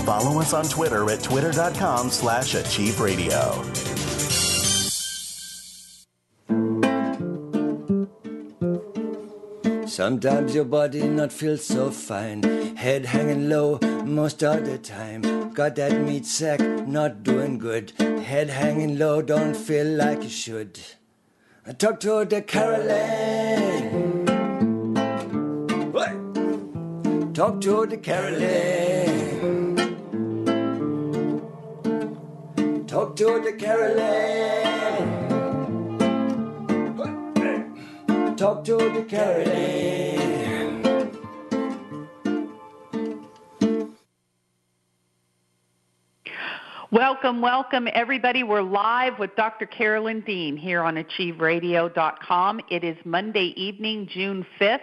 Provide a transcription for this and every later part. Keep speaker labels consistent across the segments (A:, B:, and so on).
A: Follow us on Twitter at twitter.com/achieveradio.
B: Sometimes your body not feel so fine, head hanging low most of the time. Got that meat sack not doing good, head hanging low, don't feel like you should. I talk to the Carolyn. What? Talk to the Carolyn. Talk to the Carolyn. Talk to the Carolyn.
C: Welcome, everybody. We're live with Dr. Carolyn Dean here on AchieveRadio.com. It is Monday evening, June 5th,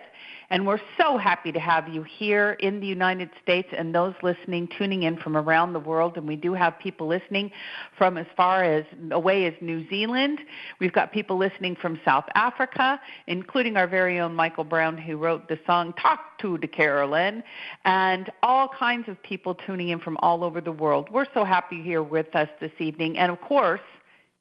C: and we're so happy to have you here in the United States and those listening, tuning in from around the world. And we do have people listening from as far as away as New Zealand. We've got people listening from South Africa, including our very own Michael Brown, who wrote the song Talk to the Carolyn, and all kinds of people tuning in from all over the world. We're so happy you're here with us this evening. And, of course,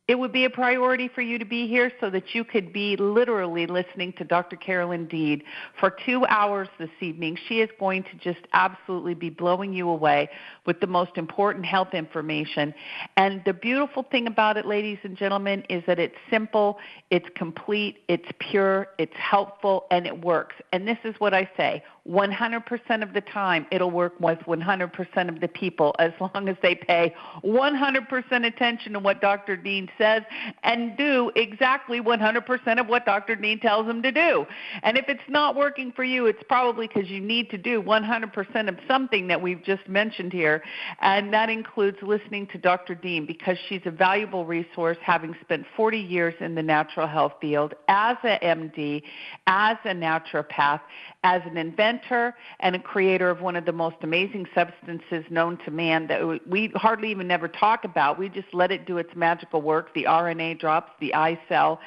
C: it would be a priority for you to be here so that you could be literally listening to Dr. Carolyn Dean for 2 hours this evening. She is going to just absolutely be blowing you away with the most important health information. And the beautiful thing about it, ladies and gentlemen, is that it's simple, it's complete, it's pure, it's helpful, and it works. And this is what I say. 100% of the time, it'll work with 100% of the people as long as they pay 100% attention to what Dr. Dean says and do exactly 100% of what Dr. Dean tells them to do. And if it's not working for you, it's probably because you need to do 100% of something that we've just mentioned here, and that includes listening to Dr. Dean, because she's a valuable resource, having spent 40 years in the natural health field as a MD, as a naturopath, as an inventor, and a creator of one of the most amazing substances known to man that we hardly even never talk about. We just let it do its magical work, the RNA drops, the iCell,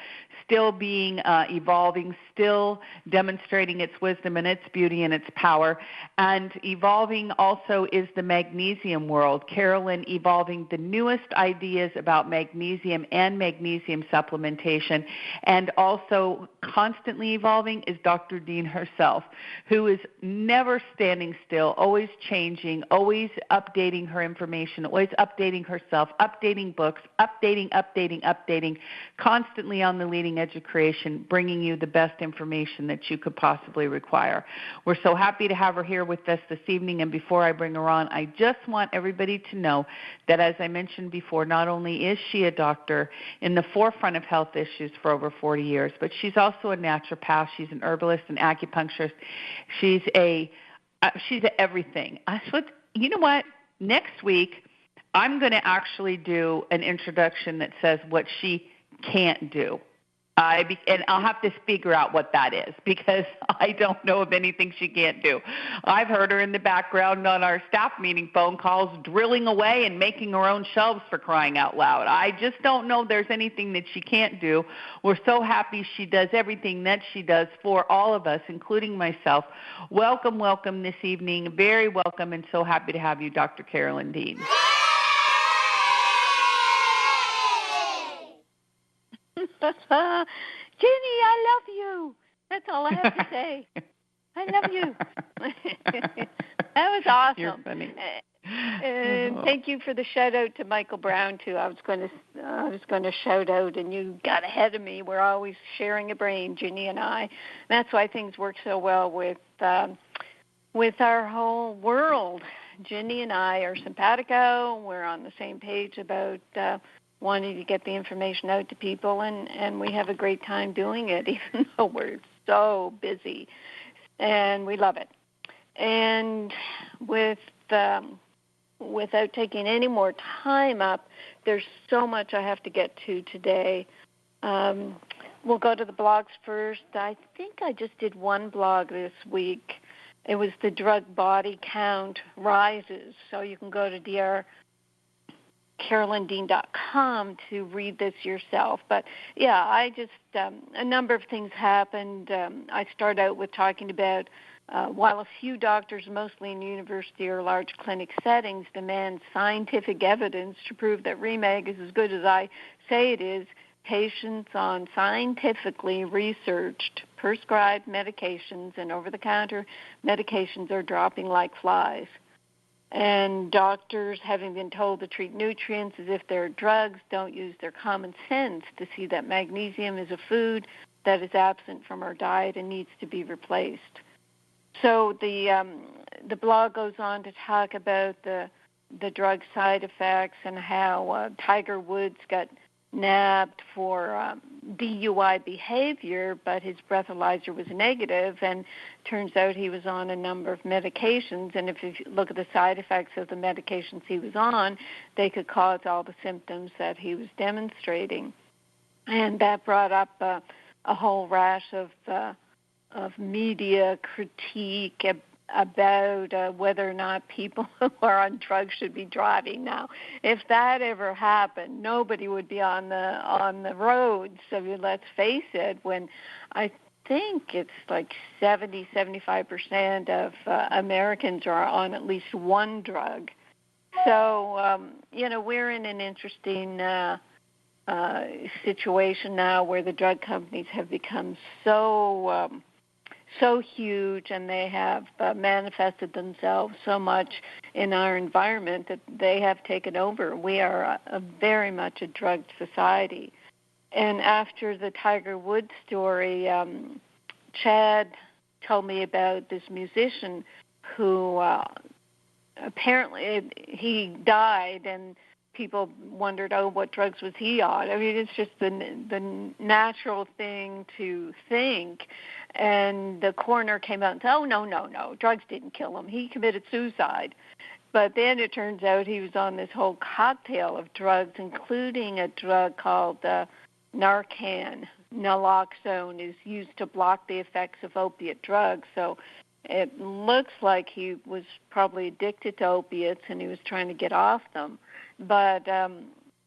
C: still being evolving, still demonstrating its wisdom and its beauty and its power. And evolving also is the magnesium world. Carolyn evolving the newest ideas about magnesium and magnesium supplementation. And also constantly evolving is Dr. Dean herself, who is never standing still, always changing, always updating her information, always updating herself, updating books, updating, constantly on the leading edge of creation, bringing you the best information that you could possibly require. We're so happy to have her here with us this evening, and before I bring her on, I just want everybody to know that, as I mentioned before, not only is she a doctor in the forefront of health issues for over 40 years, but she's also a naturopath. She's an herbalist, an acupuncturist. She's everything. You know what? Next week, I'm going to actually do an introduction that says what she can't do. And I'll have to figure out what that is, because I don't know of anything she can't do. I've heard her in the background on our staff meeting phone calls drilling away and making her own shelves, for crying out loud. I just don't know there's anything that she can't do. We're so happy she does everything that she does for all of us, including myself. Welcome this evening. Very welcome, and so happy to have you, Dr. Carolyn Dean.
D: Ginny, I love you. That's all I have to say. I love you. That was awesome.
C: You're funny.
D: Thank you for the shout out to Michael Brown too. I was going to shout out, and you got ahead of me. We're always sharing a brain, Ginny and I. And that's why things work so well with our whole world. Ginny and I are simpatico. We're on the same page about wanting to get the information out to people, and we have a great time doing it, even though we're so busy, and we love it. And without taking any more time up, there's so much I have to get to today. We'll go to the blogs first. I think I just did one blog this week. It was the drug body count rises, so you can go to carolyndean.com to read this yourself. But, yeah, I just a number of things happened. I start out with talking about while a few doctors, mostly in university or large clinic settings, demand scientific evidence to prove that Remag is as good as I say it is, patients on scientifically researched, prescribed medications and over-the-counter medications are dropping like flies. And doctors, having been told to treat nutrients as if they're drugs, don't use their common sense to see that magnesium is a food that is absent from our diet and needs to be replaced. So the blog goes on to talk about the drug side effects and how Tiger Woods got nabbed for DUI behavior, but his breathalyzer was negative, and turns out he was on a number of medications, and if you look at the side effects of the medications he was on, they could cause all the symptoms that he was demonstrating. And that brought up a whole rash of media critique about whether or not people who are on drugs should be driving. Now, if that ever happened, nobody would be on the roads. I mean, let's face it, when I think it's like 70-75% of Americans are on at least one drug. So, we're in an interesting situation now where the drug companies have become so huge, and they have manifested themselves so much in our environment that they have taken over. We are very much a drugged society. And after the Tiger Woods story, Chad told me about this musician who apparently he died, and people wondered, what drugs was he on? I mean, it's just the natural thing to think. And the coroner came out and said, no, drugs didn't kill him. He committed suicide. But then it turns out he was on this whole cocktail of drugs, including a drug called Narcan. Naloxone is used to block the effects of opiate drugs. So it looks like he was probably addicted to opiates, and he was trying to get off them. But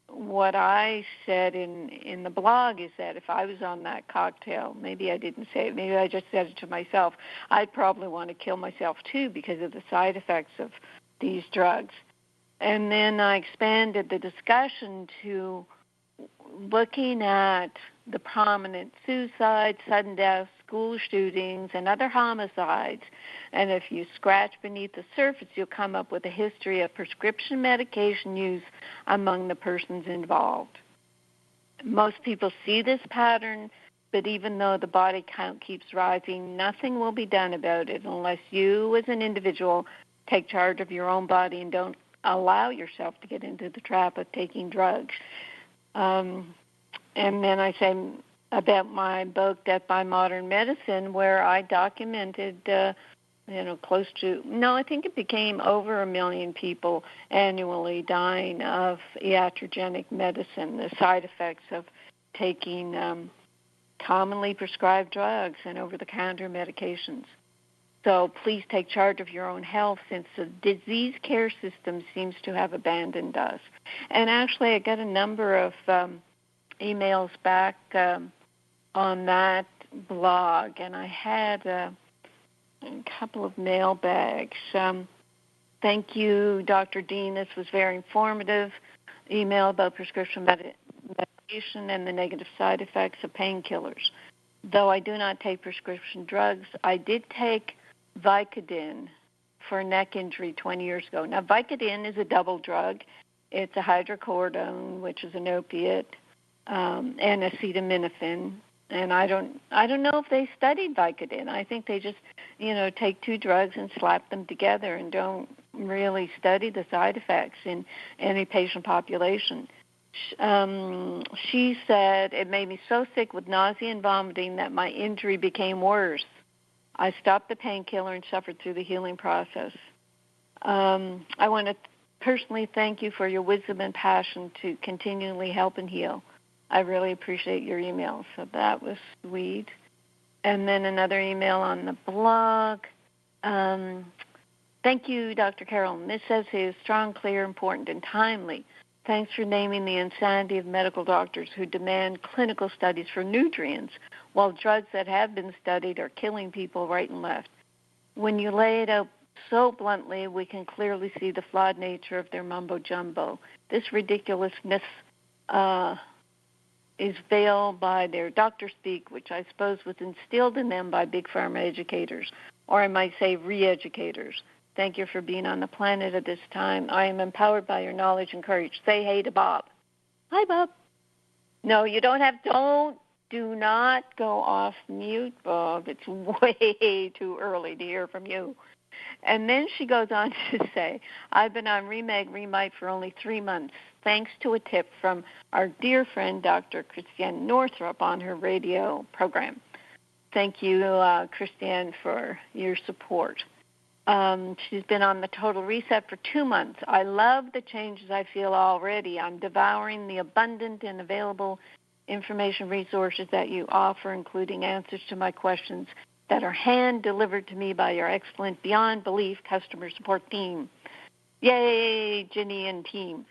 D: what I said in the blog is that if I was on that cocktail, maybe I didn't say it, maybe I just said it to myself, I'd probably want to kill myself too because of the side effects of these drugs. And then I expanded the discussion to looking at the prominent suicides, sudden deaths, school shootings, and other homicides. And if you scratch beneath the surface, you'll come up with a history of prescription medication use among the persons involved. Most people see this pattern, but even though the body count keeps rising, nothing will be done about it unless you as an individual take charge of your own body and don't allow yourself to get into the trap of taking drugs. And then I say about my book, Death by Modern Medicine, where I documented, close to, I think it became over 1 million people annually dying of iatrogenic medicine, the side effects of taking commonly prescribed drugs and over-the-counter medications. So please take charge of your own health, since the disease care system seems to have abandoned us. And actually, I got a number of emails back on that blog, and I had a couple of mailbags. Thank you, Dr. Dean. This was very informative. Email about prescription medication and the negative side effects of painkillers. Though I do not take prescription drugs, I did take Vicodin for a neck injury 20 years ago. Now, Vicodin is a double drug. It's a hydrocodone, which is an opiate, and acetaminophen. And I don't know if they studied Vicodin. I think they just, take two drugs and slap them together and don't really study the side effects in any patient population. She said, it made me so sick with nausea and vomiting that my injury became worse. I stopped the painkiller and suffered through the healing process. I want to personally thank you for your wisdom and passion to continually help and heal. I really appreciate your email. So that was sweet. And then another email on the blog. Thank you, Dr. Carolyn. This says he is strong, clear, important, and timely. Thanks for naming the insanity of medical doctors who demand clinical studies for nutrients, while drugs that have been studied are killing people right and left. when you lay it out so bluntly, we can clearly see the flawed nature of their mumbo-jumbo. This ridiculousness is veiled by their doctor speak, which I suppose was instilled in them by big pharma educators, or I might say re-educators. Thank you for being on the planet at this time. I am empowered by your knowledge and courage. Say hey to Bob. Hi, Bob. No, you don't have, do not go off mute, Bob. It's way too early to hear from you. And then she goes on to say, I've been on Remite for only 3 months, thanks to a tip from our dear friend, Dr. Christiane Northrup, on her radio program. Thank you, Christiane, for your support. She's been on the Total Reset for 2 months. I love the changes I feel already. I'm devouring the abundant and available information resources that you offer, including answers to my questions that are hand-delivered to me by your excellent, beyond belief customer support team. Yay, Ginny and team.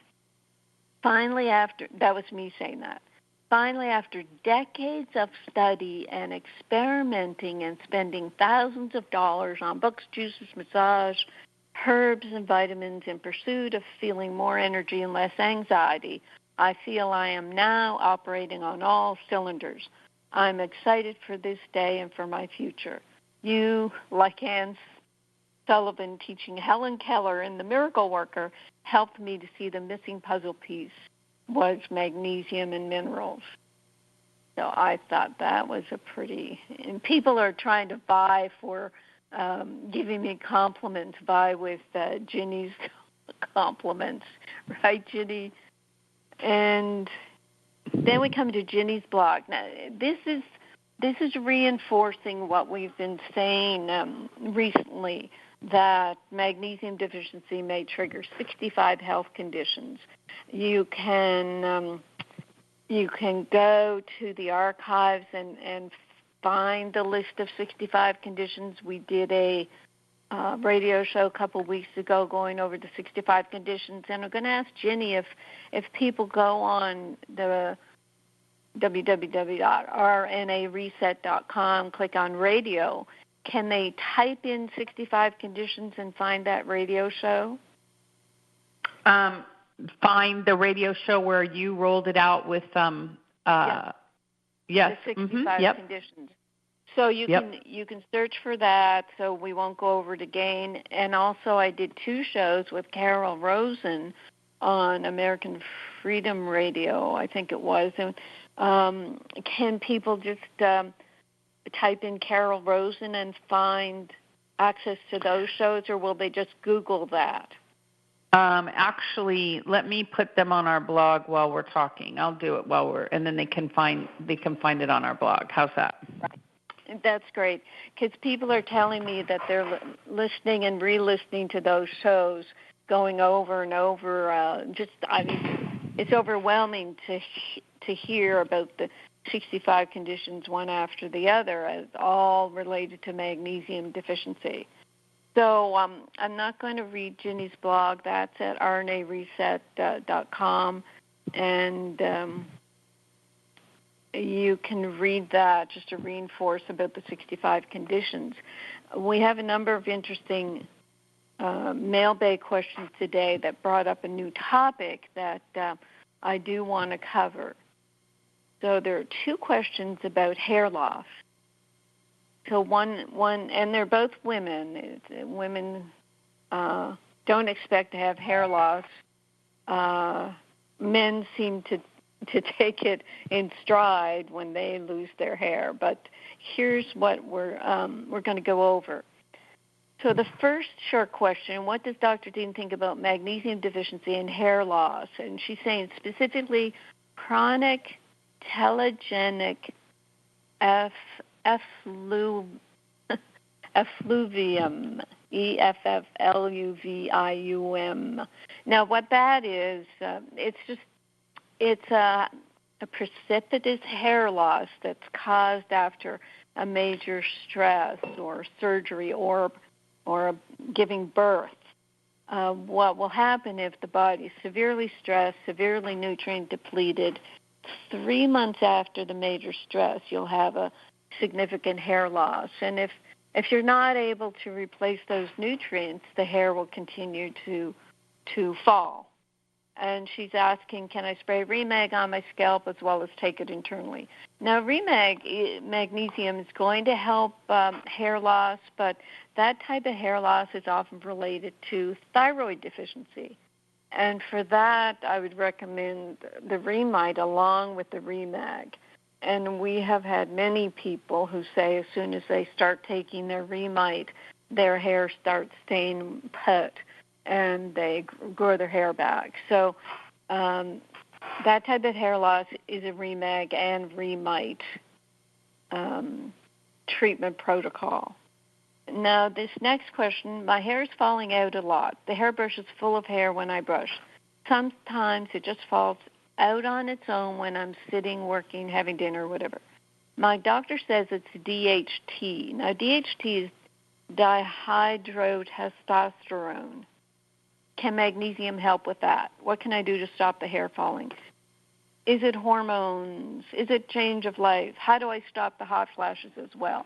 D: Finally, that was me saying that. Finally, after decades of study and experimenting and spending thousands of dollars on books, juices, massage, herbs, and vitamins in pursuit of feeling more energy and less anxiety, I feel I am now operating on all cylinders. I'm excited for this day and for my future. You, like Anne Sullivan teaching Helen Keller in The Miracle Worker, helped me to see the missing puzzle piece was magnesium and minerals. So I thought that was and people are trying to vie for giving me compliments, vie with Ginny's compliments, right, Ginny? And then we come to Ginny's blog. Now, this is reinforcing what we've been saying recently, that magnesium deficiency may trigger 65 health conditions. You can go to the archives and find the list of 65 conditions. We did a radio show a couple of weeks ago going over the 65 conditions, and I'm going to ask Ginny if people go on the www.rnareset.com, click on radio, can they type in 65 conditions and find that radio show?
C: Find the radio show where you rolled it out with yes,
D: the 65 conditions. So you can search for that, so we won't go over it again. And also I did 2 shows with Carol Rosen on American Freedom Radio, I think it was. And can people just type in Carol Rosen and find access to those shows, or will they just Google that?
C: Actually, let me put them on our blog while we're talking. I'll do it and then they can find it on our blog. How's that?
D: Right. That's great, because people are telling me that they're listening and re-listening to those shows, going over and over. It's overwhelming to hear about the 65 conditions one after the other, as all related to magnesium deficiency. So I'm not going to read Ginny's blog. That's at rnareset.com, and you can read that just to reinforce about the 65 conditions. We have a number of interesting mailbag questions today that brought up a new topic that I do want to cover. So there are 2 questions about hair loss. So one, and they're both women. Women don't expect to have hair loss. Men seem to take it in stride when they lose their hair. But here's what we're going to go over. So the first short question: what does Dr. Dean think about magnesium deficiency and hair loss? And she's saying specifically chronic telegenic effluvium, EFFLUVIUM. Now, what that is, it's a precipitous hair loss that's caused after a major stress or surgery or giving birth. What will happen if the body is severely stressed, severely nutrient depleted? 3 months after the major stress, you'll have a significant hair loss. And if If you're not able to replace those nutrients, the hair will continue to fall. And she's asking, can I spray Remag on my scalp as well as take it internally? Now, magnesium is going to help hair loss, but that type of hair loss is often related to thyroid deficiency. And for that, I would recommend the Remite along with the Remag. And we have had many people who say as soon as they start taking their Remite, their hair starts staying put and they grow their hair back. So that type of hair loss is a Remag and Remite treatment protocol. Now, this next question, my hair is falling out a lot. The hairbrush is full of hair when I brush. Sometimes it just falls out on its own when I'm sitting, working, having dinner, whatever. My doctor says it's DHT. Now, DHT is dihydrotestosterone. Can magnesium help with that? What can I do to stop the hair falling? Is it hormones? Is it change of life? How do I stop the hot flashes as well?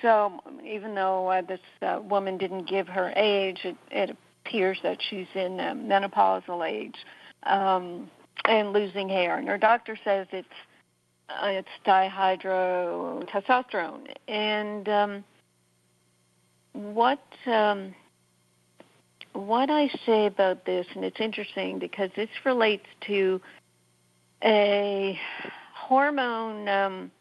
D: So even though this woman didn't give her age, it appears that she's in menopausal age and losing hair. And her doctor says it's dihydrotestosterone. And what I say about this, and it's interesting because this relates to a hormone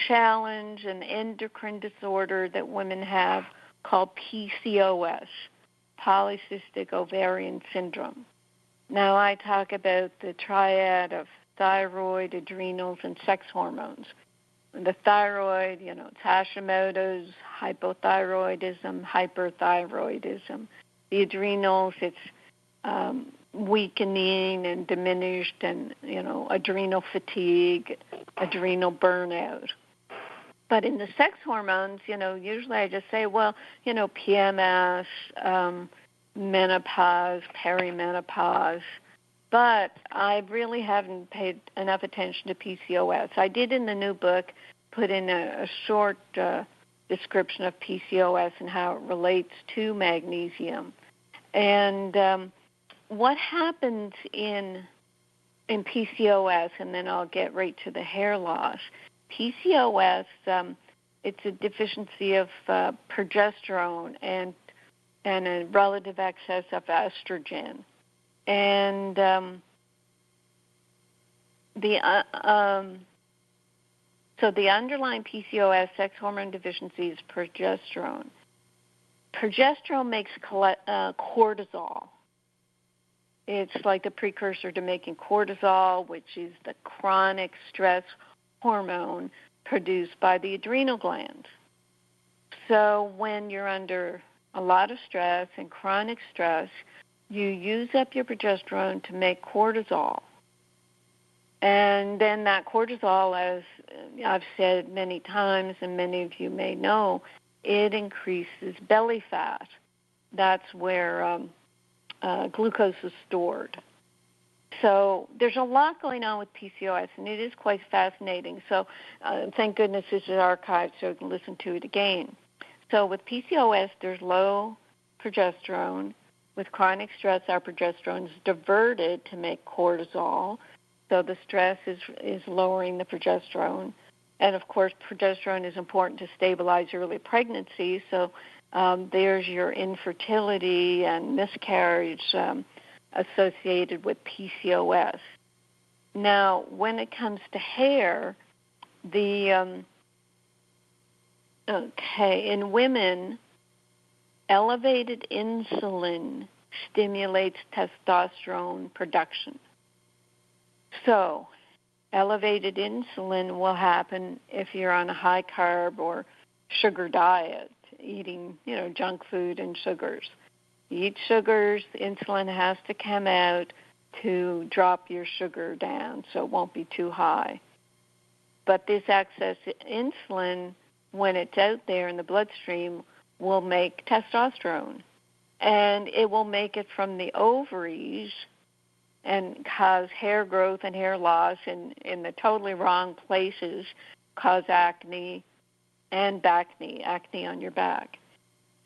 D: challenge, an endocrine disorder that women have called PCOS, polycystic ovarian syndrome. Now, I talk about the triad of thyroid, adrenals, and sex hormones. The thyroid, it's Hashimoto's, hypothyroidism, hyperthyroidism. The adrenals, it's weakening and diminished and, adrenal fatigue, adrenal burnout. But in the sex hormones, usually I just say, PMS, menopause, perimenopause, but I really haven't paid enough attention to PCOS. I did in the new book put in a short description of PCOS and how it relates to magnesium. And what happens in PCOS, and then I'll get right to the hair loss. PCOS, it's a deficiency of progesterone and a relative excess of estrogen. And so the underlying PCOS sex hormone deficiency is progesterone. Progesterone makes cortisol. It's like the precursor to making cortisol, which is the chronic stress hormone produced by the adrenal glands. So when you're under a lot of stress and chronic stress, you use up your progesterone to make cortisol. And then that cortisol, as I've said many times and many of you may know, it increases belly fat. That's where glucose is stored. So there's a lot going on with PCOS, and it is quite fascinating. So thank goodness this is archived so you can listen to it again. So with PCOS, there's low progesterone. With chronic stress, our progesterone is diverted to make cortisol. So the stress is lowering the progesterone. And, of course, progesterone is important to stabilize early pregnancy. So there's your infertility and miscarriage associated with PCOS. Now, when it comes to hair, in women, elevated insulin stimulates testosterone production. So elevated insulin will happen if you're on a high-carb or sugar diet, eating, junk food and sugars. You eat sugars, insulin has to come out to drop your sugar down so it won't be too high. But this excess insulin, when it's out there in the bloodstream, will make testosterone. And it will make it from the ovaries and cause hair growth and hair loss in the totally wrong places, cause acne, and back knee, acne on your back.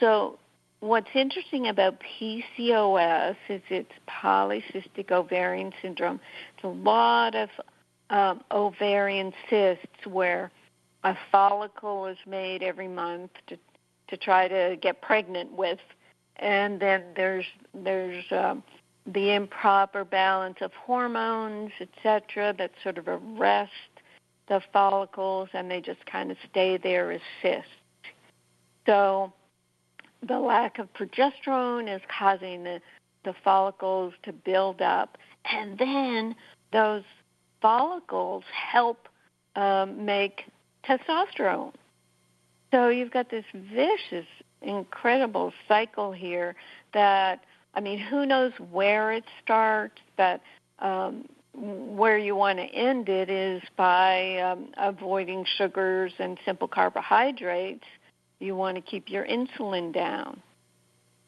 D: So what's interesting about PCOS is it's polycystic ovarian syndrome. It's a lot of ovarian cysts where a follicle is made every month to try to get pregnant with, and then there's the improper balance of hormones, etc., that sort of arrest the follicles, and they just kind of stay there as cysts. So the lack of progesterone is causing the follicles to build up, and then those follicles help make testosterone. So you've got this vicious, incredible cycle here that, I mean, who knows where it starts, but where you want to end it is by avoiding sugars and simple carbohydrates. You want to keep your insulin down.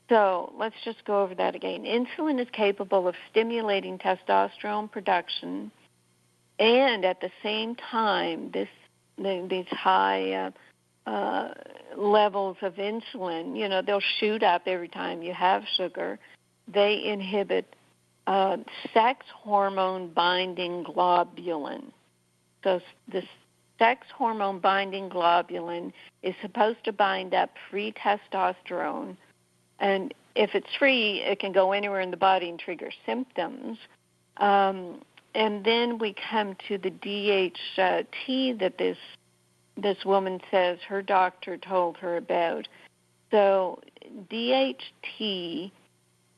D: So let's just go over that again. Insulin is capable of stimulating testosterone production, and at the same time, these high levels of insulin, you know, they'll shoot up every time you have sugar. They inhibit sex hormone binding globulin. So the sex hormone binding globulin is supposed to bind up free testosterone, and if it's free, it can go anywhere in the body and trigger symptoms. And then we come to the DHT that this woman says her doctor told her about. So DHT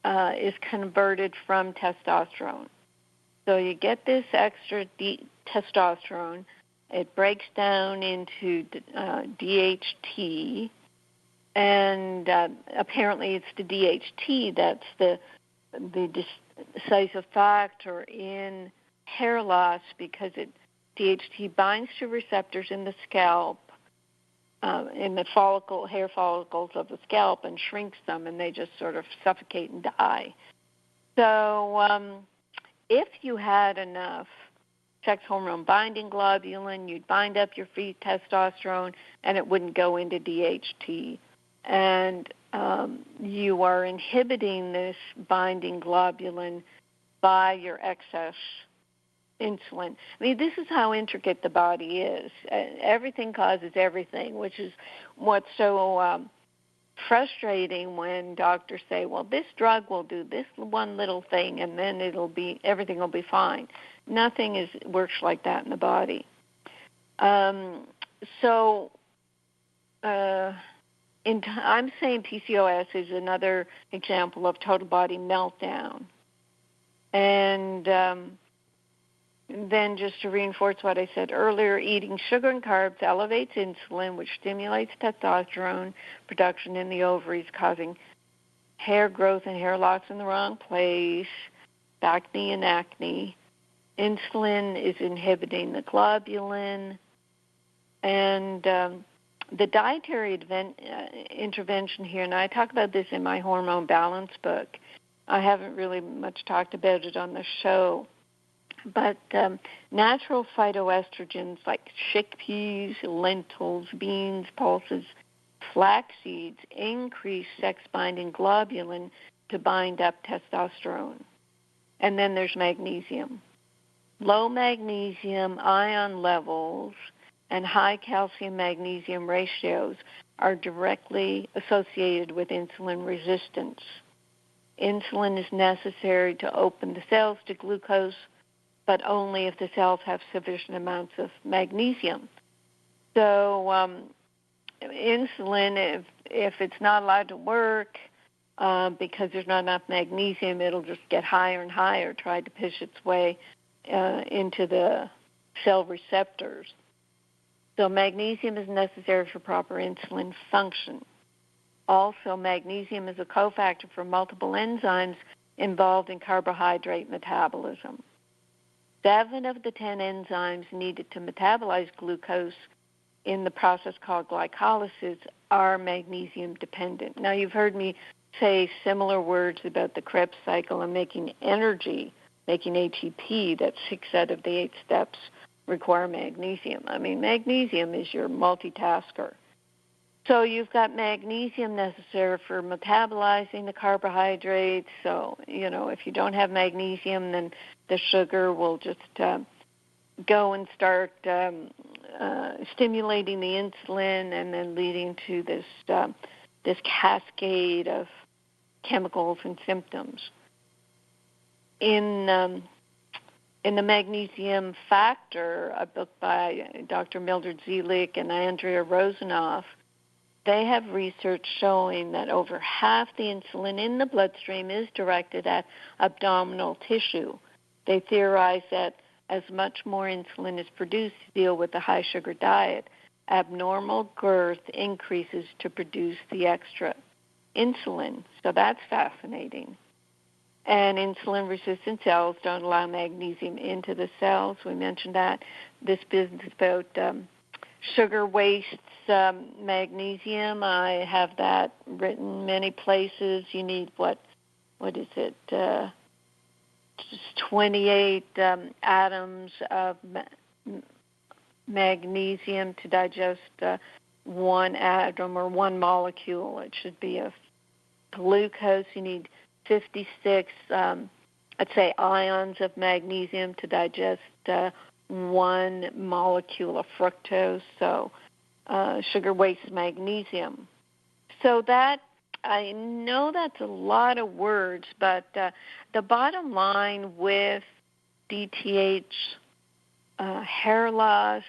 D: is converted from testosterone. So you get this extra testosterone. It breaks down into DHT, and apparently it's the DHT that's the decisive factor in hair loss, because DHT binds to receptors in the scalp, in the hair follicles of the scalp, and shrinks them, and they just sort of suffocate and die. So if you had enough sex hormone binding globulin, you'd bind up your free testosterone, and it wouldn't go into DHT. And you are inhibiting this binding globulin by your excess insulin. I mean, this is how intricate the body is. Everything causes everything, which is what's so frustrating when doctors say, well, this drug will do this one little thing, and then everything will be fine. Nothing works like that in the body. I'm saying PCOS is another example of total body meltdown. And then just to reinforce what I said earlier, eating sugar and carbs elevates insulin, which stimulates testosterone production in the ovaries, causing hair growth and hair loss in the wrong place, back knee and acne. Insulin is inhibiting the globulin. And the dietary intervention here, and I talk about this in my hormone balance book. I haven't really much talked about it on the show. But natural phytoestrogens like chickpeas, lentils, beans, pulses, flax seeds increase sex-binding globulin to bind up testosterone. And then there's magnesium. Low magnesium ion levels and high calcium-magnesium ratios are directly associated with insulin resistance. Insulin is necessary to open the cells to glucose, but only if the cells have sufficient amounts of magnesium. So insulin, if it's not allowed to work because there's not enough magnesium, it'll just get higher and higher, try to push its way into the cell receptors. So magnesium is necessary for proper insulin function. Also, magnesium is a cofactor for multiple enzymes involved in carbohydrate metabolism. 7 of the 10 enzymes needed to metabolize glucose in the process called glycolysis are magnesium dependent. Now, you've heard me say similar words about the Krebs cycle and making energy, making ATP, that 6 out of the 8 steps require magnesium. I mean, magnesium is your multitasker. So you've got magnesium necessary for metabolizing the carbohydrates. So, if you don't have magnesium, then the sugar will just go and start stimulating the insulin and then leading to this cascade of chemicals and symptoms. In the Magnesium Factor, a book by Dr. Mildred Zelick and Andrea Rosenoff, they have research showing that over half the insulin in the bloodstream is directed at abdominal tissue. They theorize that as much more insulin is produced to deal with the high-sugar diet, abnormal girth increases to produce the extra insulin. So that's fascinating. And insulin-resistant cells don't allow magnesium into the cells. We mentioned that. This business about sugar wastes magnesium. I have that written many places. You need, what is it, just 28 atoms of magnesium to digest one atom or one molecule. It should be a glucose. You need 56, ions of magnesium to digest one molecule of fructose. So sugar wastes magnesium. So that, I know that's a lot of words, but the bottom line with DTH hair loss,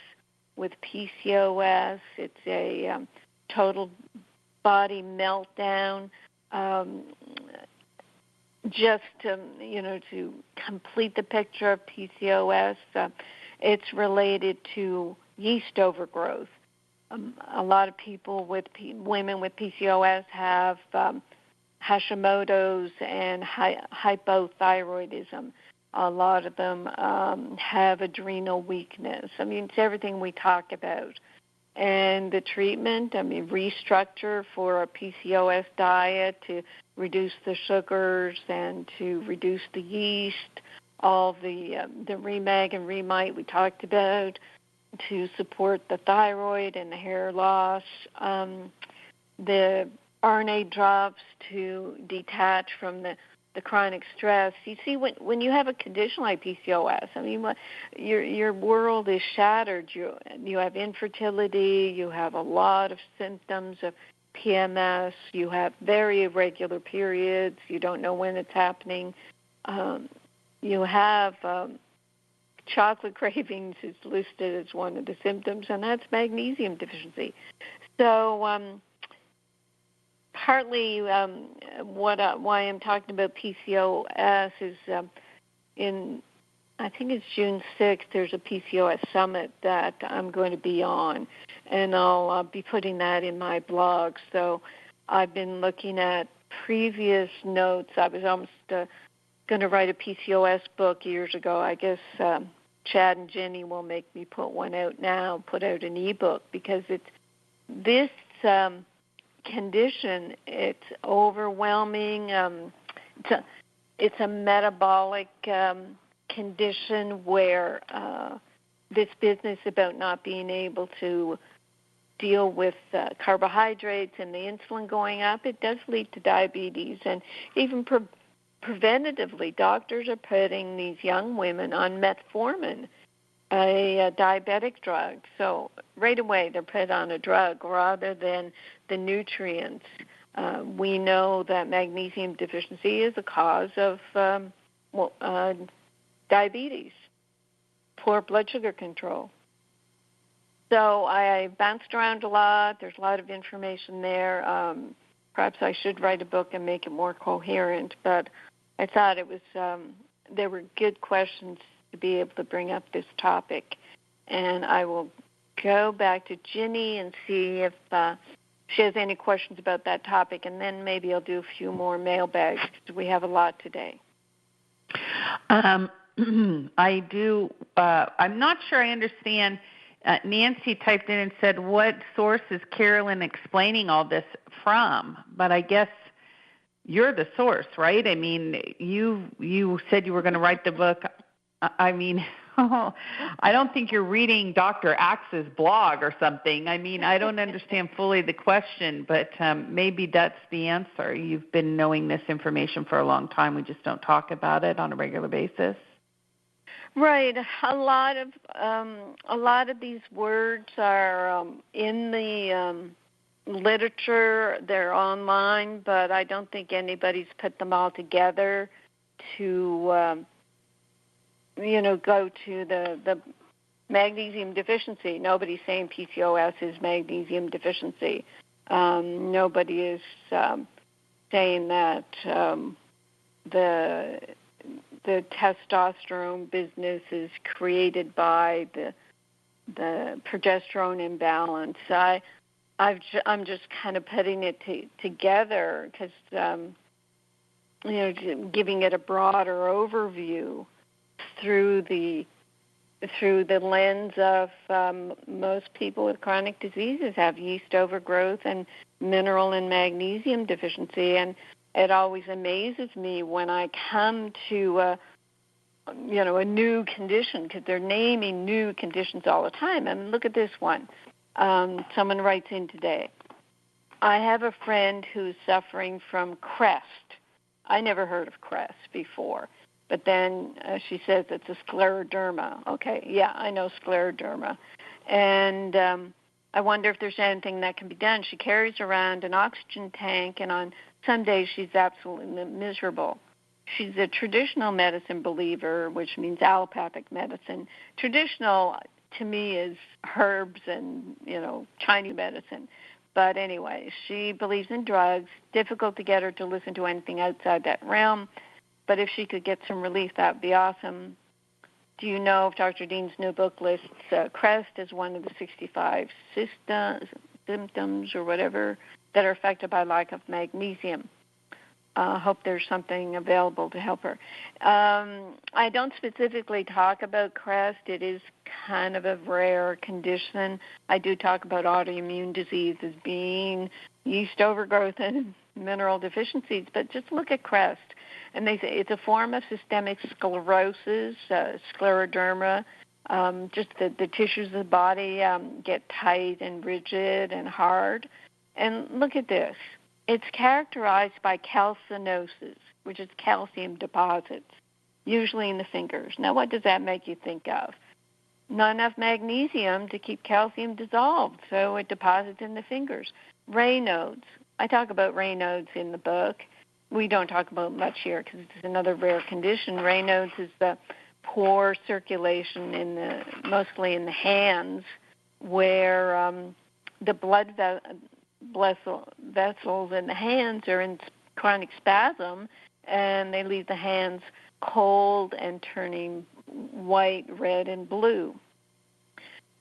D: with PCOS, it's a total body meltdown. Just to complete the picture of PCOS, it's related to yeast overgrowth. A lot of people women with PCOS have Hashimoto's and hypothyroidism. A lot of them have adrenal weakness. It's everything we talk about. And the treatment, restructure for a PCOS diet to reduce the sugars and to reduce the yeast, all the Remag and Remite we talked about, to support the thyroid and the hair loss, the RNA drops to detach from the chronic stress. You see, when you have a condition like PCOS, your world is shattered. You have infertility. You have a lot of symptoms of PMS. You have very irregular periods. You don't know when it's happening. You have chocolate cravings is listed as one of the symptoms, and that's magnesium deficiency. So partly why I'm talking about PCOS is I think it's June 6th, there's a PCOS summit that I'm going to be on, and I'll be putting that in my blog. So I've been looking at previous notes. I was almost going to write a PCOS book years ago. I guess Chad and Jenny will make me put one out now, put out an ebook, because it's this condition. It's overwhelming. It's a metabolic condition where this business about not being able to deal with carbohydrates and the insulin going up, it does lead to diabetes. And even preventatively, doctors are putting these young women on metformin, a diabetic drug. So right away they're put on a drug rather than the nutrients. We know that magnesium deficiency is a cause of diabetes, poor blood sugar control. So I bounced around a lot. There's a lot of information there. Perhaps I should write a book and make it more coherent, but I thought it was there were good questions to be able to bring up this topic. And I will go back to Ginny and see if she has any questions about that topic, and then maybe I'll do a few more mailbags because we have a lot today.
C: I do. I'm not sure I understand. Nancy typed in and said, what source is Carolyn explaining all this from? But I guess you're the source, right? You said you were going to write the book. I don't think you're reading Dr. Axe's blog or something. I mean, I don't understand fully the question, but maybe that's the answer. You've been knowing this information for a long time. We just don't talk about it on a regular basis.
D: Right. A lot of these words are in the literature. They're online, but I don't think anybody's put them all together to go to the magnesium deficiency. Nobody's saying PCOS is magnesium deficiency. Nobody is saying that the testosterone business is created by the progesterone imbalance. I'm just kind of putting it together because giving it a broader overview through the lens of most people with chronic diseases have yeast overgrowth and mineral and magnesium deficiency. And it always amazes me when I come to a new condition, because they're naming new conditions all the time. I mean, look at this one. Someone writes in today, I have a friend who's suffering from CREST. I never heard of CREST before. But then she says it's a scleroderma. Okay, yeah, I know scleroderma. And I wonder if there's anything that can be done. She carries around an oxygen tank, and on some days she's absolutely miserable. She's a traditional medicine believer, which means allopathic medicine. Traditional, to me, is herbs and, Chinese medicine. But anyway, she believes in drugs. Difficult to get her to listen to anything outside that realm. But if she could get some relief, that would be awesome. Do you know if Dr. Dean's new book lists CREST as one of the 65 symptoms or whatever that are affected by lack of magnesium? Hope there's something available to help her. I don't specifically talk about CREST. It is kind of a rare condition. I do talk about autoimmune disease as being yeast overgrowth and mineral deficiencies, but just look at CREST. And they say it's a form of systemic sclerosis, scleroderma. Just the tissues of the body get tight and rigid and hard. And look at this. It's characterized by calcinosis, which is calcium deposits, usually in the fingers. Now, what does that make you think of? Not enough magnesium to keep calcium dissolved, so it deposits in the fingers. Raynaud's. I talk about Raynaud's in the book. We don't talk about much here because it's another rare condition. Raynaud's is the poor circulation mostly in the hands, where the blood vessels in the hands are in chronic spasm, and they leave the hands cold and turning white, red, and blue.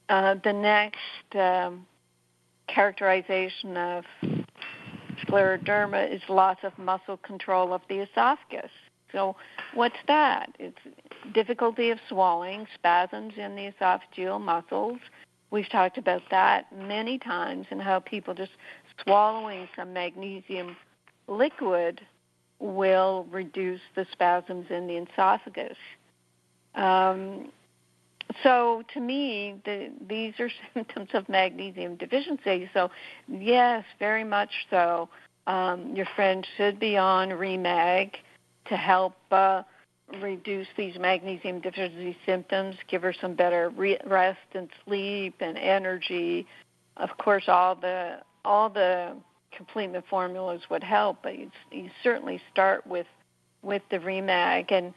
D: The next characterization of scleroderma is loss of muscle control of the esophagus. So what's that? It's difficulty of swallowing, spasms in the esophageal muscles. We've talked about that many times and how people just swallowing some magnesium liquid will reduce the spasms in the esophagus. So to me, these are symptoms of magnesium deficiency. So yes, very much so. Your friend should be on Remag to help reduce these magnesium deficiency symptoms, give her some better rest and sleep and energy. Of course, all the complement formulas would help, but you certainly start with the Remag. And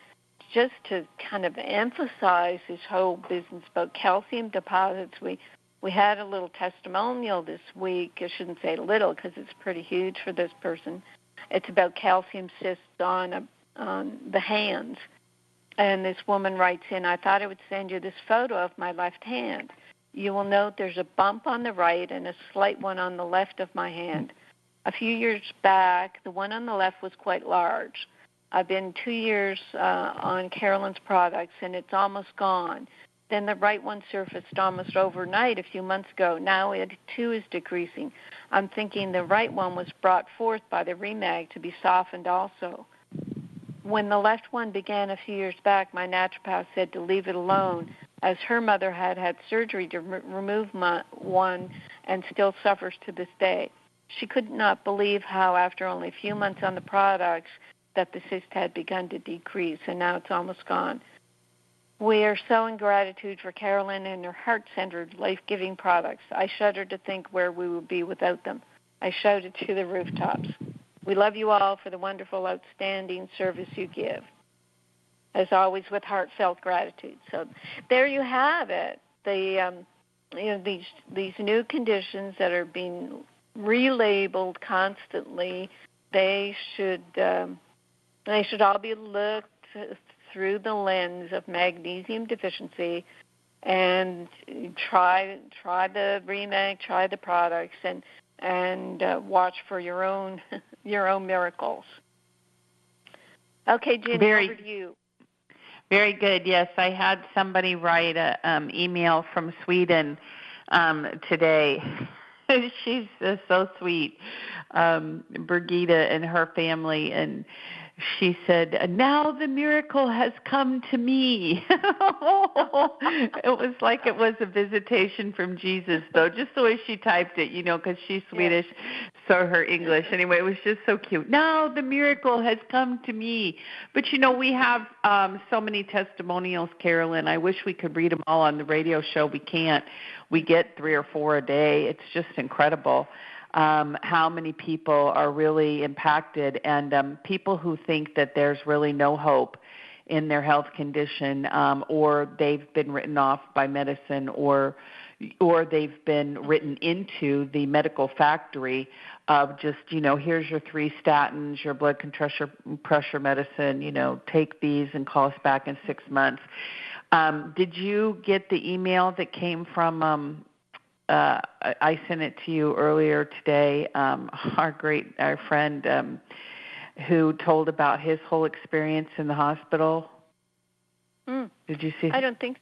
D: just to kind of emphasize this whole business about calcium deposits, we had a little testimonial this week. I shouldn't say little because it's pretty huge for this person. It's about calcium cysts on the hands. And this woman writes in, I thought I would send you this photo of my left hand. You will note there's a bump on the right and a slight one on the left of my hand. A few years back, the one on the left was quite large. I've been 2 years on Carolyn's products, and it's almost gone. Then the right one surfaced almost overnight a few months ago. Now it, too, is decreasing. I'm thinking the right one was brought forth by the Remag to be softened also. when the left one began a few years back, my naturopath said to leave it alone, as her mother had surgery to remove one and still suffers to this day. She could not believe how, after only a few months on the products, that the cyst had begun to decrease, and now it's almost gone. We are so in gratitude for Carolyn and her heart-centered, life-giving products. I shudder to think where we would be without them. I shout it to the rooftops. We love you all for the wonderful, outstanding service you give. As always, with heartfelt gratitude. So there you have it. These new conditions that are being relabeled constantly, they should all be looked through the lens of magnesium deficiency, and try the remake, try the products, and watch for your own miracles. Okay, Ginny, over to you.
C: Very good. Yes, I had somebody write an email from Sweden today. She's so sweet, Birgitta and her family, and she said, "Now the miracle has come to me." It was like it was a visitation from Jesus, though, just the way she typed it, because she's Swedish, so her English. Anyway, it was just so cute. Now the miracle has come to me. But, we have so many testimonials, Carolyn. I wish we could read them all on the radio show. We can't. We get 3 or 4 a day. It's just incredible. How many people are really impacted, and people who think that there's really no hope in their health condition, or they've been written off by medicine, or they've been written into the medical factory of just, here's your 3 statins, your blood pressure medicine, take these and call us back in 6 months. Did you get the email that came from I sent it to you earlier today, our friend who told about his whole experience in the hospital? Did you see?
D: I don't think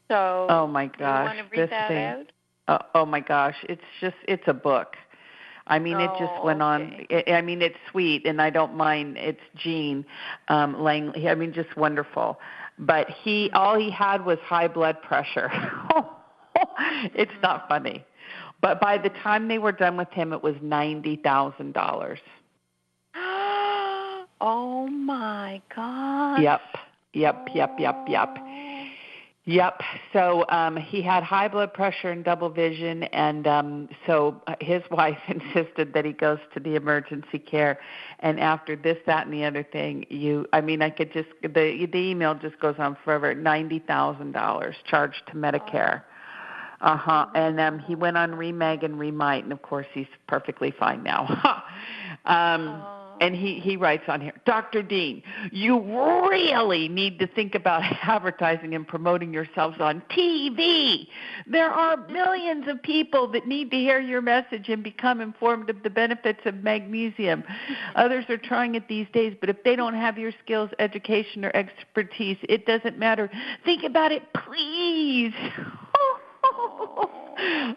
D: so.
C: Oh, my gosh.
D: Do you want to read that out?
C: Oh, my gosh. It's a book. I mean, it just went on. It's sweet, and I don't mind. It's Gene Langley. Just wonderful. But all he had was high blood pressure. It's not funny. But by the time they were done with him, it was $90,000.
D: Oh, my God.
C: Yep. So he had high blood pressure and double vision, and so his wife insisted that he goes to the emergency care. And after this, that, and the other thing, I could just the email just goes on forever. $90,000 charged to Medicare. And he went on Remag and Remite, and of course he's perfectly fine now. And he writes on here, Dr. Dean, you really need to think about advertising and promoting yourselves on TV. There are millions of people that need to hear your message and become informed of the benefits of magnesium. Others are trying it these days, but if they don't have your skills, education, or expertise, it doesn't matter. Think about it, please.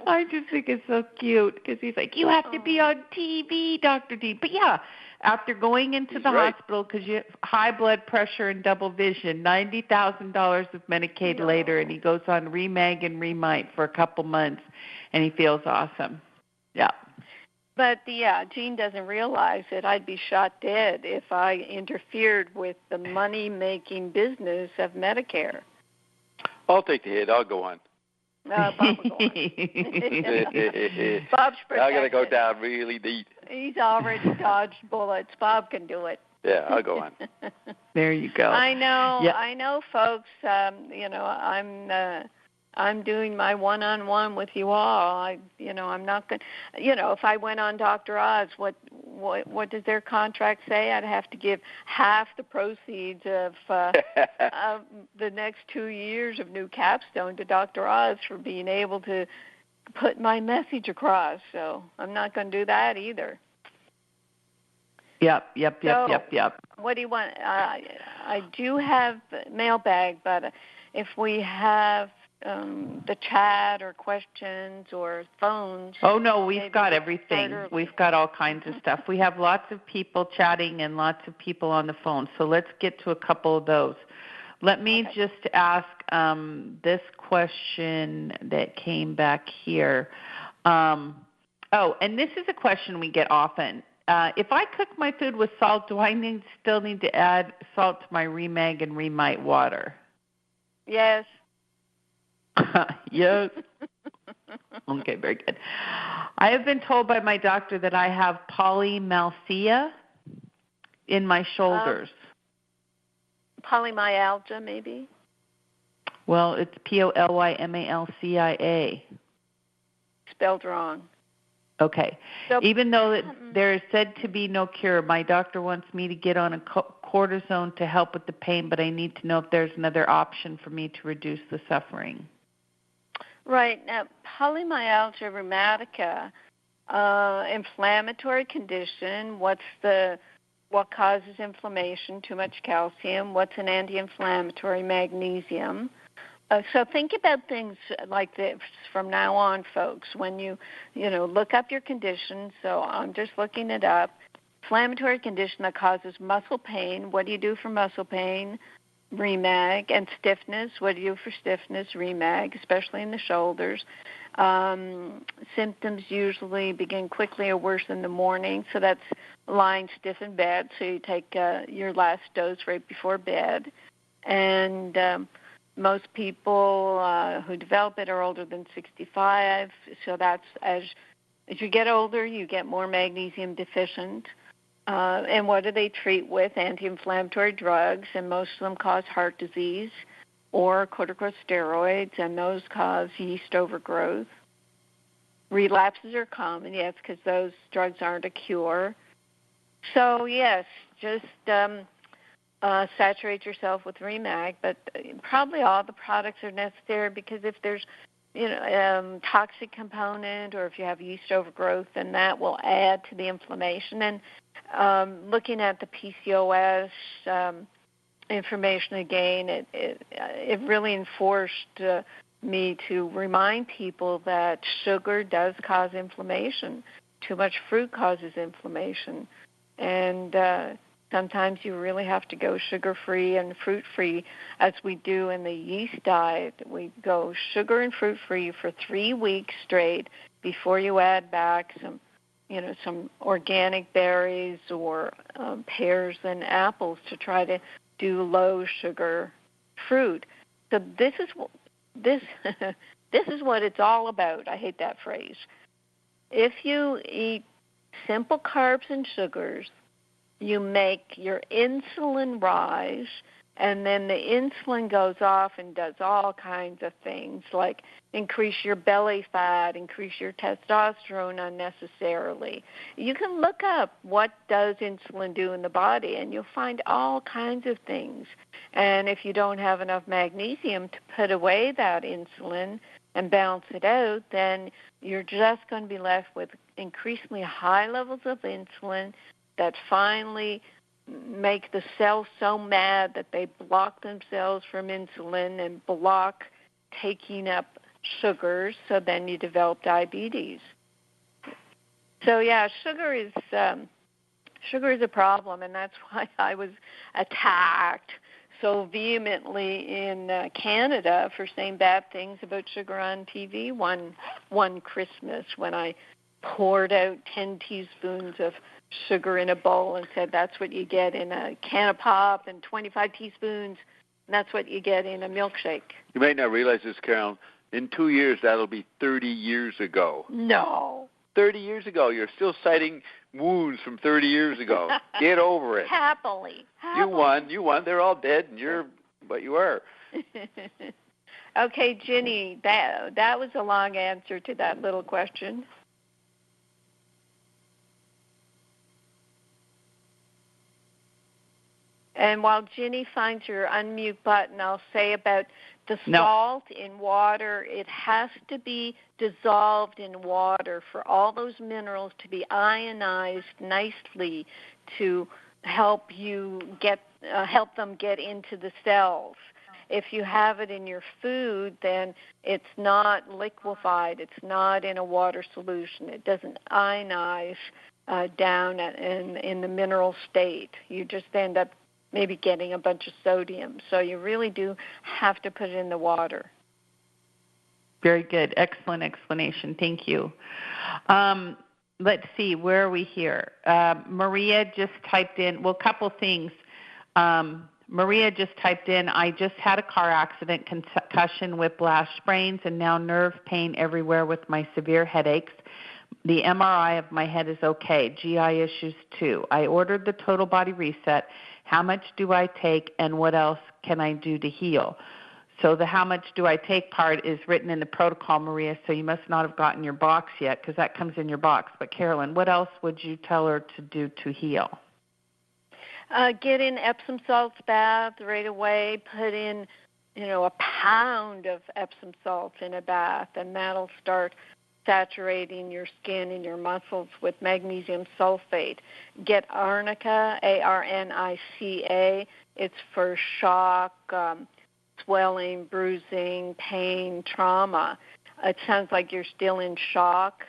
C: I just think it's so cute because he's like, you have to be on TV, Dr. D. But yeah, after going into the hospital because you have high blood pressure and double vision, $90,000 of Medicaid later, and he goes on Remag and Remite for a couple months, and he feels awesome. Yeah.
D: But, Gene doesn't realize that I'd be shot dead if I interfered with the money-making business of Medicare.
A: I'll take the hit. I'll go on.
D: Bob will go on. Bob's protected.
A: I'm going to go down really deep.
D: He's already dodged bullets. Bob can do it.
A: Yeah, I'll go on.
C: There you go.
D: I know.
C: Yep.
D: I know, folks. I'm doing my one-on-one with you all. I'm not going. If I went on Dr. Oz, what does their contract say? I'd have to give half the proceeds of the next 2 years of New Capstone to Dr. Oz for being able to put my message across. So I'm not going to do that either.
C: Yep.
D: What do you want? I do have mailbag, but if we have the chat or questions or phones.
C: Oh, no, we've got everything. We've got all kinds of stuff. We have lots of people chatting and lots of people on the phone. So let's get to a couple of those. Let me just ask this question that came back here. And this is a question we get often. If I cook my food with salt, do I still need to add salt to my Remag and Remite water?
D: Yes.
C: Yes. Okay, very good. I have been told by my doctor that I have polymyalgia in my shoulders.
D: Polymyalgia, maybe?
C: Well, it's Polymyalgia.
D: Spelled wrong.
C: Okay. So, even though there is said to be no cure, my doctor wants me to get on a cortisone to help with the pain, but I need to know if there's another option for me to reduce the suffering.
D: Right. Now, polymyalgia rheumatica, inflammatory condition. What causes inflammation? Too much calcium. What's an anti-inflammatory? Magnesium. So think about things like this from now on, folks. When you look up your condition. So I'm just looking it up. Inflammatory condition that causes muscle pain. What do you do for muscle pain? Remag. And stiffness. What do you do for stiffness? Remag, especially in the shoulders. Symptoms usually begin quickly or worse in the morning. So that's lying stiff in bed. So you take your last dose right before bed. And most people who develop it are older than 65. So that's as you get older, you get more magnesium deficient. And what do they treat with? Anti-inflammatory drugs, and most of them cause heart disease, or corticosteroids, and those cause yeast overgrowth. Relapses are common, yes, because those drugs aren't a cure. So, yes, just saturate yourself with Remag, but probably all the products are necessary, because if there's toxic component, or if you have yeast overgrowth, then that will add to the inflammation. And looking at the PCOS information again, it really enforced me to remind people that sugar does cause inflammation. Too much fruit causes inflammation. And sometimes you really have to go sugar-free and fruit-free, as we do in the yeast diet. We go sugar and fruit-free for 3 weeks straight before you add back some organic berries or pears and apples to try to do low-sugar fruit. So this is what it's all about. I hate that phrase. If you eat simple carbs and sugars, you make your insulin rise, and then the insulin goes off and does all kinds of things, like increase your belly fat, increase your testosterone unnecessarily. You can look up what does insulin do in the body, and you'll find all kinds of things. And if you don't have enough magnesium to put away that insulin and balance it out, then you're just going to be left with increasingly high levels of insulin that finally make the cells so mad that they block themselves from insulin and block taking up sugars, so then you develop diabetes. So yeah, sugar is a problem, and that's why I was attacked so vehemently in Canada for saying bad things about sugar on TV one Christmas, when I poured out 10 teaspoons of sugar in a bowl and said that's what you get in a can of pop, and 25 teaspoons, and that's what you get in a milkshake.
A: You might not realize this, Carolyn. In 2 years, that'll be 30 years ago.
D: No.
A: 30 years ago. You're still citing wounds from 30 years ago. Get over it.
D: Happily.
A: You won. They're all dead, and but you are.
D: Okay, Ginny, that was a long answer to that little question. And while Ginny finds your unmute button, I'll say about the salt in water. It has to be dissolved in water for all those minerals to be ionized nicely to help you help them get into the cells. if you have it in your food, then it's not liquefied. It's not in a water solution. It doesn't ionize down in the mineral state. You just end up maybe getting a bunch of sodium. So you really do have to put it in the water.
C: Very good. Excellent explanation. Thank you. Let's see. Where are we here? Maria just typed in, well, a couple things. Maria just typed in, I just had a car accident, concussion, whiplash, sprains, and now nerve pain everywhere with my severe headaches. The MRI of my head is okay. GI issues too. I ordered the total body reset. How much do I take, and what else can I do to heal? So the how much do I take part is written in the protocol, Maria, so you must not have gotten your box yet because that comes in your box. But, Carolyn, what else would you tell her to do to heal?
D: Get in Epsom salts bath right away. Put in, a pound of Epsom salts in a bath, and that'll start saturating your skin and your muscles with magnesium sulfate. Get Arnica, Arnica. It's for shock, swelling, bruising, pain, trauma. It sounds like you're still in shock.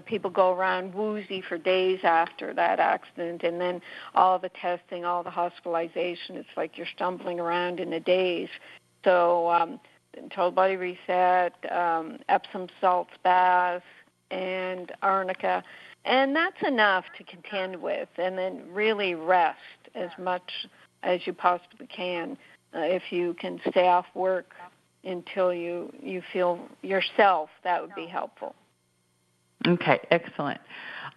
D: People go around woozy for days after that accident, and then all the testing, all the hospitalization, it's like you're stumbling around in a daze. So total body reset, Epsom salts bath, and Arnica. And that's enough to contend with, and then really rest as much as you possibly can. If you can stay off work until you feel yourself, that would be helpful.
C: Okay, excellent.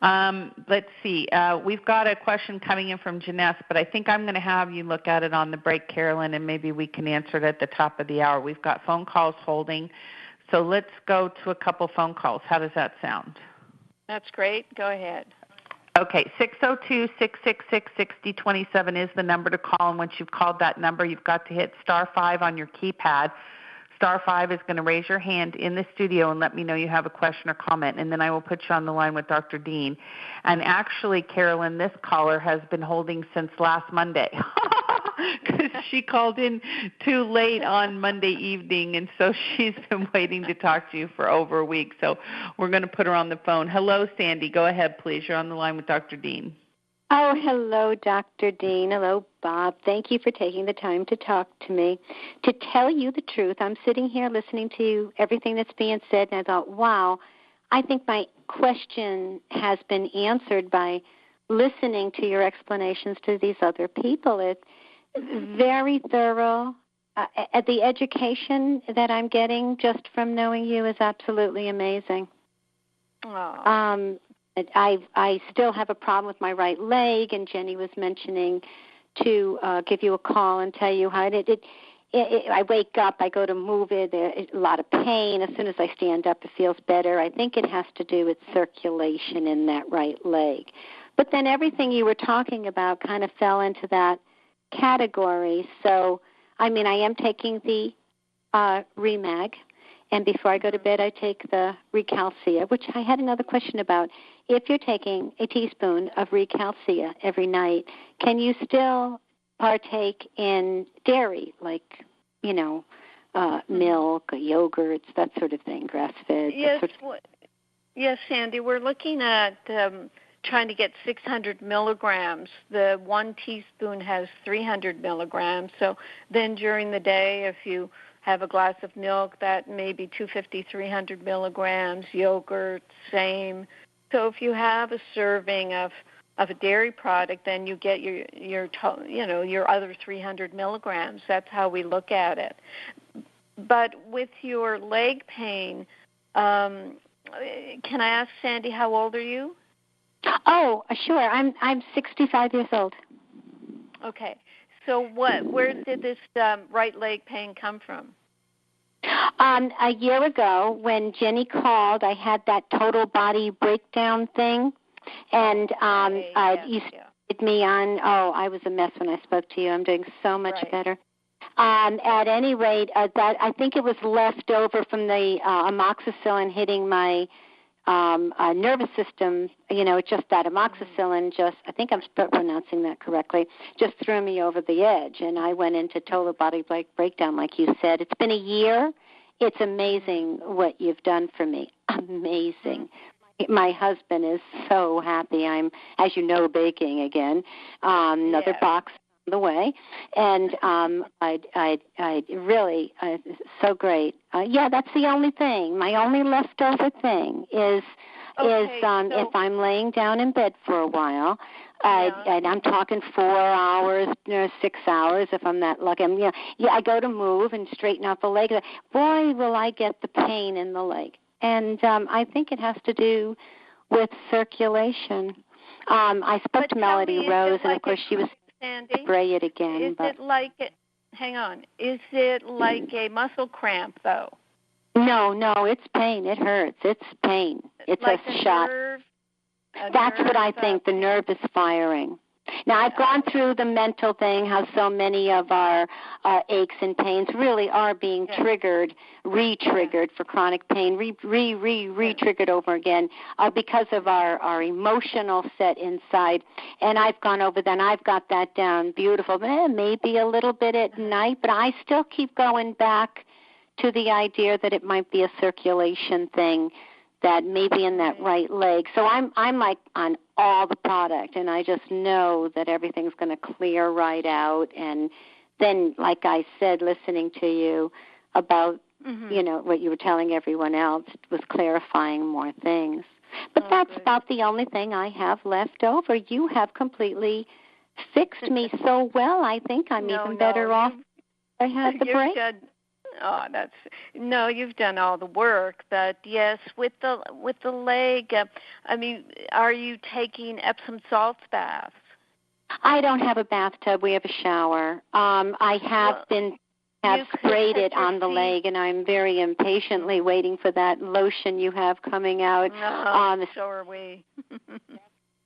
C: Let's see. We've got a question coming in from Janess, but I think I'm going to have you look at it on the break, Carolyn, and maybe we can answer it at the top of the hour. We've got phone calls holding, so let's go to a couple phone calls. How does that sound?
D: That's great. Go ahead.
C: Okay, 602-666-6027 is the number to call, and once you've called that number, you've got to hit *5 on your keypad. *5 is going to raise your hand in the studio and let me know you have a question or comment, and then I will put you on the line with Dr. Dean. And actually, Carolyn, this caller has been holding since last Monday because she called in too late on Monday evening, and so she's been waiting to talk to you for over a week. So we're going to put her on the phone. Hello, Sandy. Go ahead, please. You're on the line with Dr. Dean.
E: Oh, hello, Dr. Dean. Hello, Bob. Thank you for taking the time to talk to me. To tell you the truth, I'm sitting here listening to everything that's being said, and I thought, wow, I think my question has been answered by listening to your explanations to these other people. It's very thorough. The education that I'm getting just from knowing you is absolutely amazing.
D: Oh.
E: I still have a problem with my right leg, and Jenny was mentioning to give you a call and tell you how I wake up, I go to move it, there's a lot of pain. As soon as I stand up, it feels better. I think it has to do with circulation in that right leg. But then everything you were talking about kind of fell into that category. So, I am taking the Remag, and before I go to bed, I take the Recalcia, which I had another question about. If you're taking a teaspoon of Recalcia every night, can you still partake in dairy, like, milk, yogurts, that sort of thing, grass-fed?
D: Yes, yes, Sandy. We're looking at trying to get 600 milligrams. The 1 teaspoon has 300 milligrams. So then during the day, if you have a glass of milk, that may be 250, 300 milligrams. Yogurt, same. So if you have a serving of a dairy product, then you get your other 300 milligrams. That's how we look at it. But with your leg pain, can I ask Sandy, how old are you?
E: Oh, sure. I'm 65 years old.
D: Okay. So where did this right leg pain come from?
E: A year ago, when Jenny called, I had that total body breakdown thing, and you started me on. Oh, I was a mess when I spoke to you. I'm doing so much better. At any rate, that I think it was left over from the amoxicillin hitting my nervous system, just that amoxicillin I think I'm pronouncing that correctly, just threw me over the edge, and I went into total body breakdown, like you said. It's been a year. It's amazing what you've done for me. Amazing. My husband is so happy. I'm, as you know, baking again. Another box on the way, and I really so great. That's the only thing. My only leftover thing is if I'm laying down in bed for a while. And I'm talking 4 hours, 6 hours if I'm that lucky. I go to move and straighten out the leg. Boy, will I get the pain in the leg. And I think it has to do with circulation. I spoke to Melody Rose, and of course she was spray it again.
D: Hang on, is it like a muscle cramp, though?
E: No, it's pain. It hurts. It's pain. It's
D: like
E: a shot. That's what I think. The nerve is firing. Now, I've gone through the mental thing, how so many of our aches and pains really are being triggered, re-triggered for chronic pain, re-triggered over again because of our emotional set inside. And I've gone over that, and I've got that down beautiful. Maybe a little bit at night, but I still keep going back to the idea that it might be a circulation thing, that maybe in that right leg. So I'm like on all the product, and I just know that everything's going to clear right out. And then, like I said, listening to you about, what you were telling everyone else was clarifying more things. But that's about the only thing I have left over. You have completely fixed me so well. I think I'm even better off. I had the break.
D: You've done all the work, but yes, with the leg, are you taking Epsom salt baths?
E: I don't have a bathtub. We have a shower. I have sprayed it on the leg, and I'm very impatiently waiting for that lotion you have coming out.
D: So are we.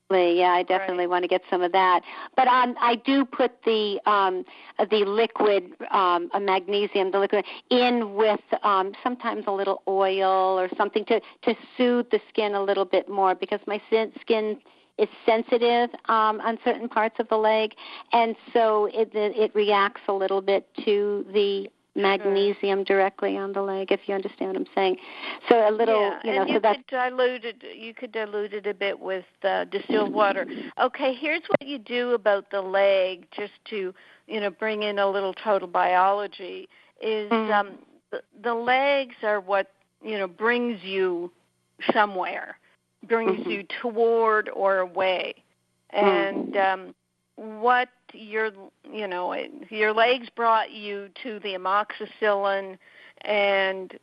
E: Yeah, I definitely want to get some of that. But I do put the liquid, magnesium, the liquid, in with sometimes a little oil or something to soothe the skin a little bit more, because my skin is sensitive on certain parts of the leg, and so it reacts a little bit to the magnesium directly on the leg, if you understand what I'm saying. So a little,
D: you could dilute it a bit with distilled water. Okay, here's what you do about the leg, just to, bring in a little total biology, is the legs are what, brings you somewhere, brings you toward or away. And what your legs brought you to the amoxicillin, and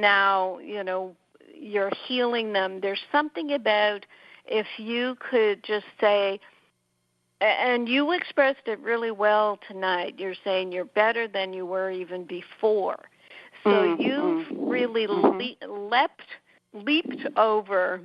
D: now you're healing them. There's something about, if you could just say, and you expressed it really well tonight, you're saying you're better than you were even before. So you've really leaped over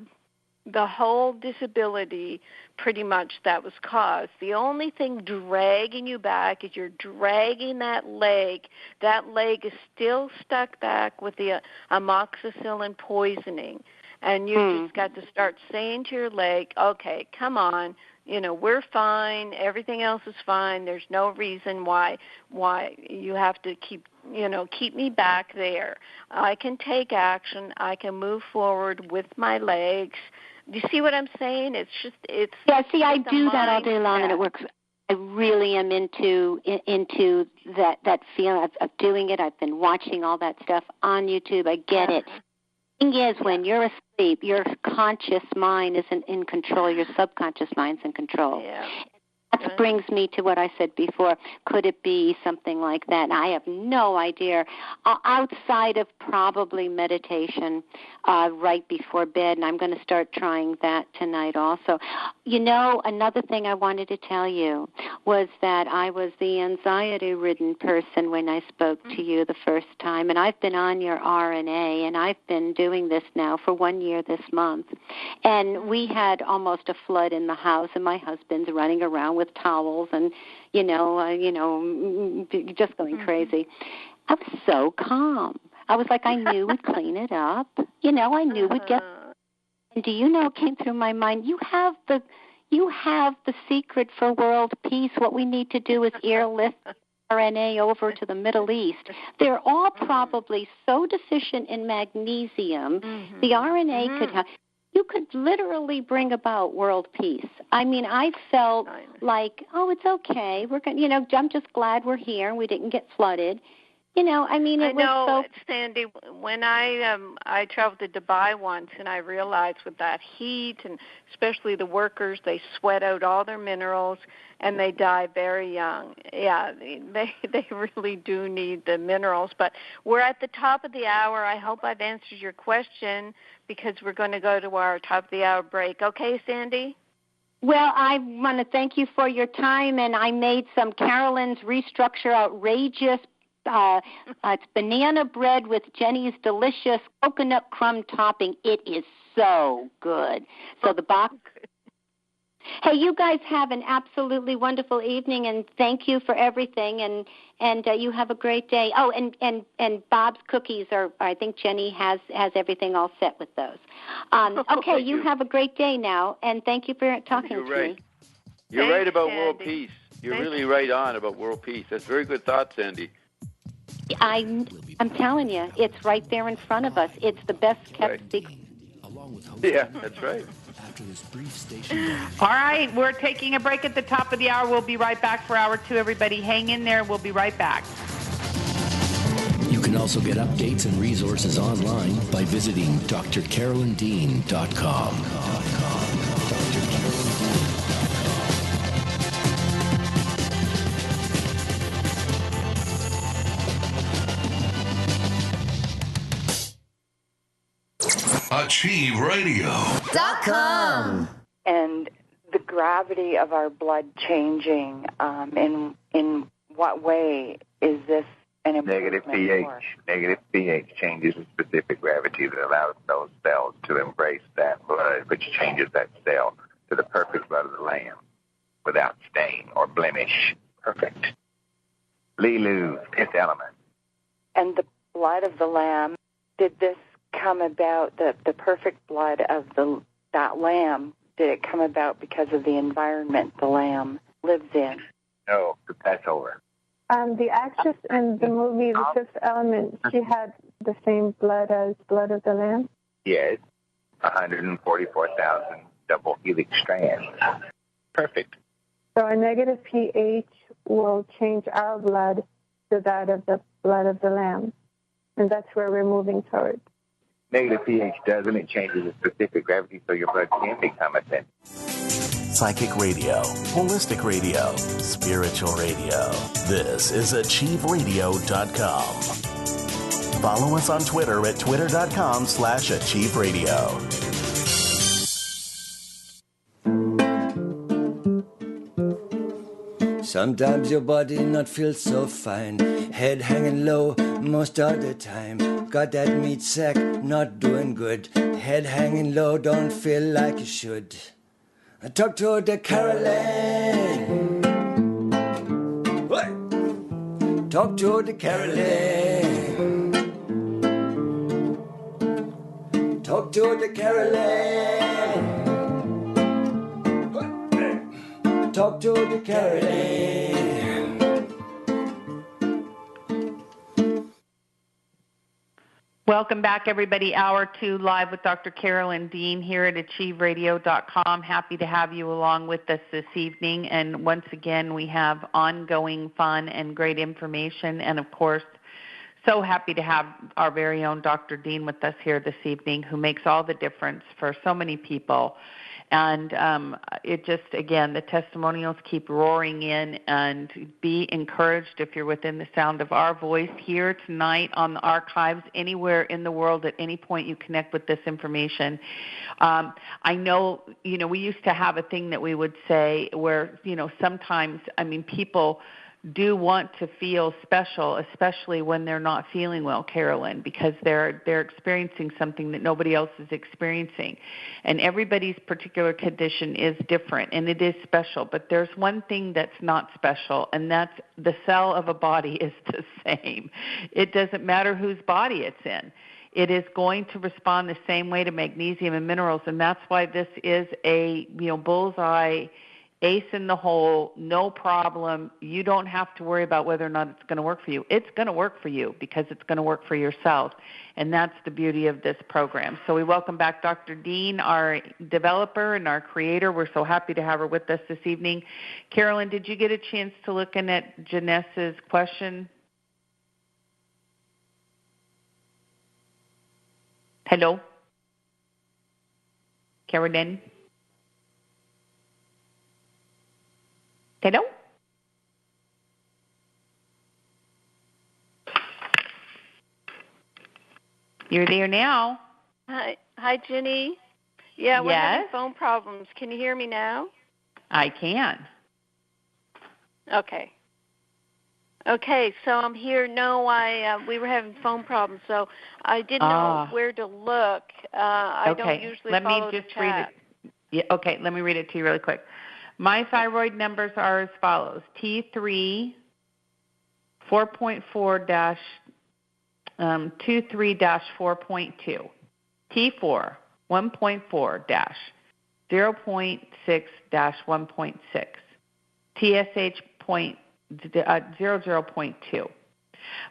D: the whole disability pretty much that was caused. The only thing dragging you back is you're dragging that leg. That leg is still stuck back with the amoxicillin poisoning. And you just got to start saying to your leg, okay, come on, we're fine. Everything else is fine. There's no reason why you have to keep me back there. I can take action. I can move forward with my legs. Do you see what I'm saying? I do that all day long, and it works. I really am into that feeling of doing it. I've been watching all that stuff on YouTube. I get it. The thing is, when you're asleep, your conscious mind isn't in control. Your subconscious mind's in control. Yeah. That brings me to what I said before. Could it be something like that? I have no idea. Outside of probably meditation right before bed, and I'm going to start trying that tonight also. Another thing I wanted to tell you was that I was the anxiety-ridden person when I spoke to you the first time, and I've been on your RNA, and I've been doing this now for 1 year this month. And we had almost a flood in the house, and my husband's running around with towels and, just going crazy. I was so calm. I was like, I knew we'd clean it up. I knew we'd get
E: do you know what came through my mind? You have the secret for world peace. What we need to do is airlift RNA over to the Middle East. They're all probably so deficient in magnesium. The RNA could have. You could literally bring about world peace. I mean, I felt like, oh, it's okay. We're going. I'm just glad we're here and we didn't get flooded. I mean, it was so.
D: Sandy, when I traveled to Dubai once, and I realized with that heat, and especially the workers, they sweat out all their minerals, and they die very young. Yeah, they really do need the minerals. But we're at the top of the hour. I hope I've answered your question, because we're going to go to our top of the hour break. Okay, Sandy?
E: Well, I want to thank you for your time, and I made some Carolyn's Restructure Outrageous. It's banana bread with Jenny's delicious coconut crumb topping. It is so good. So the box. Hey, you guys have an absolutely wonderful evening, and thank you for everything. And you have a great day. Oh, and Bob's cookies are. I think Jenny has everything all set with those. Okay, you have a great day now, and thank you for talking to me.
A: You're right about world peace. You're really right on about world peace. That's very good thought, Sandy.
E: I'm telling you, it's right there in front of us. It's the best kept secret.
A: Yeah, that's right.
C: All right, we're taking a break at the top of the hour. We'll be right back for hour 2. Everybody hang in there. We'll be right back.
F: You can also get updates and resources online by visiting drcarolyndean.com.
G: AchieveRadio.com. And the gravity of our blood changing, in what way is this an improvement?
H: Negative pH changes the specific gravity that allows those cells to embrace that blood, which changes that cell to the perfect blood of the lamb without stain or blemish. Perfect. Lilu, fifth element.
G: And the blood of the lamb, did this come about, the perfect blood of that lamb, did it come about because of the environment the lamb lives in?
H: No, the Passover.
I: The actress in the movie The Fifth Element, she had the same blood as blood of the lamb?
H: Yes, 144,000 double helix strands. Perfect.
I: So a negative pH will change our blood to that of the blood of the lamb, and that's where we're moving towards.
H: Negative pH doesn't. It changes the specific gravity so your blood can become acidic.
F: Psychic radio, holistic radio, spiritual radio. This is AchieveRadio.com. Follow us on Twitter at twitter.com/AchieveRadio.
B: Sometimes your body not feel so fine, head hanging low most of the time. Got that meat sack, not doing good, head hanging low, don't feel like you should. I talk to the Carolyn. What? Talk to the Carolyn. Talk to the Carolyn. Talk to the Carolyn.
C: Welcome back, everybody. Hour 2 live with Dr. Carolyn Dean here at AchieveRadio.com. Happy to have you along with us this evening. And once again, we have ongoing fun and great information. And, of course, so happy to have our very own Dr. Dean with us here this evening, who makes all the difference for so many people. And it just, again, the testimonials keep roaring in, and be encouraged if you're within the sound of our voice here tonight on the archives, anywhere in the world at any point you connect with this information. I know, we used to have a thing that we would say where, sometimes, people do want to feel special, especially when they're not feeling well, Carolyn, because they're experiencing something that nobody else is experiencing. And everybody's particular condition is different, and it is special. But there's one thing that's not special, and that's the cell of a body is the same. It doesn't matter whose body it's in. it is going to respond the same way to magnesium and minerals, and that's why this is a bullseye, ace in the hole, no problem. You don't have to worry about whether or not it's going to work for you. It's going to work for you because it's going to work for your cells, and that's the beauty of this program. So we welcome back Dr. Dean, our developer and our creator. We're so happy to have her with us this evening. Carolyn, did you get a chance to look in at Janessa's question? Hello? Carolyn? Hello? You're there now.
D: Hi, Ginny. Yeah, we're having phone problems. Can you hear me now?
C: I can.
D: Okay. Okay, so I'm here. No, we were having phone problems, so I didn't know where to look. I don't usually follow the chat.
C: Read it. Yeah, okay, let me read it to you really quick. My thyroid numbers are as follows. T3 4.4 23-4.2. T4 1.4 0.6-1.6. TSH 0.2.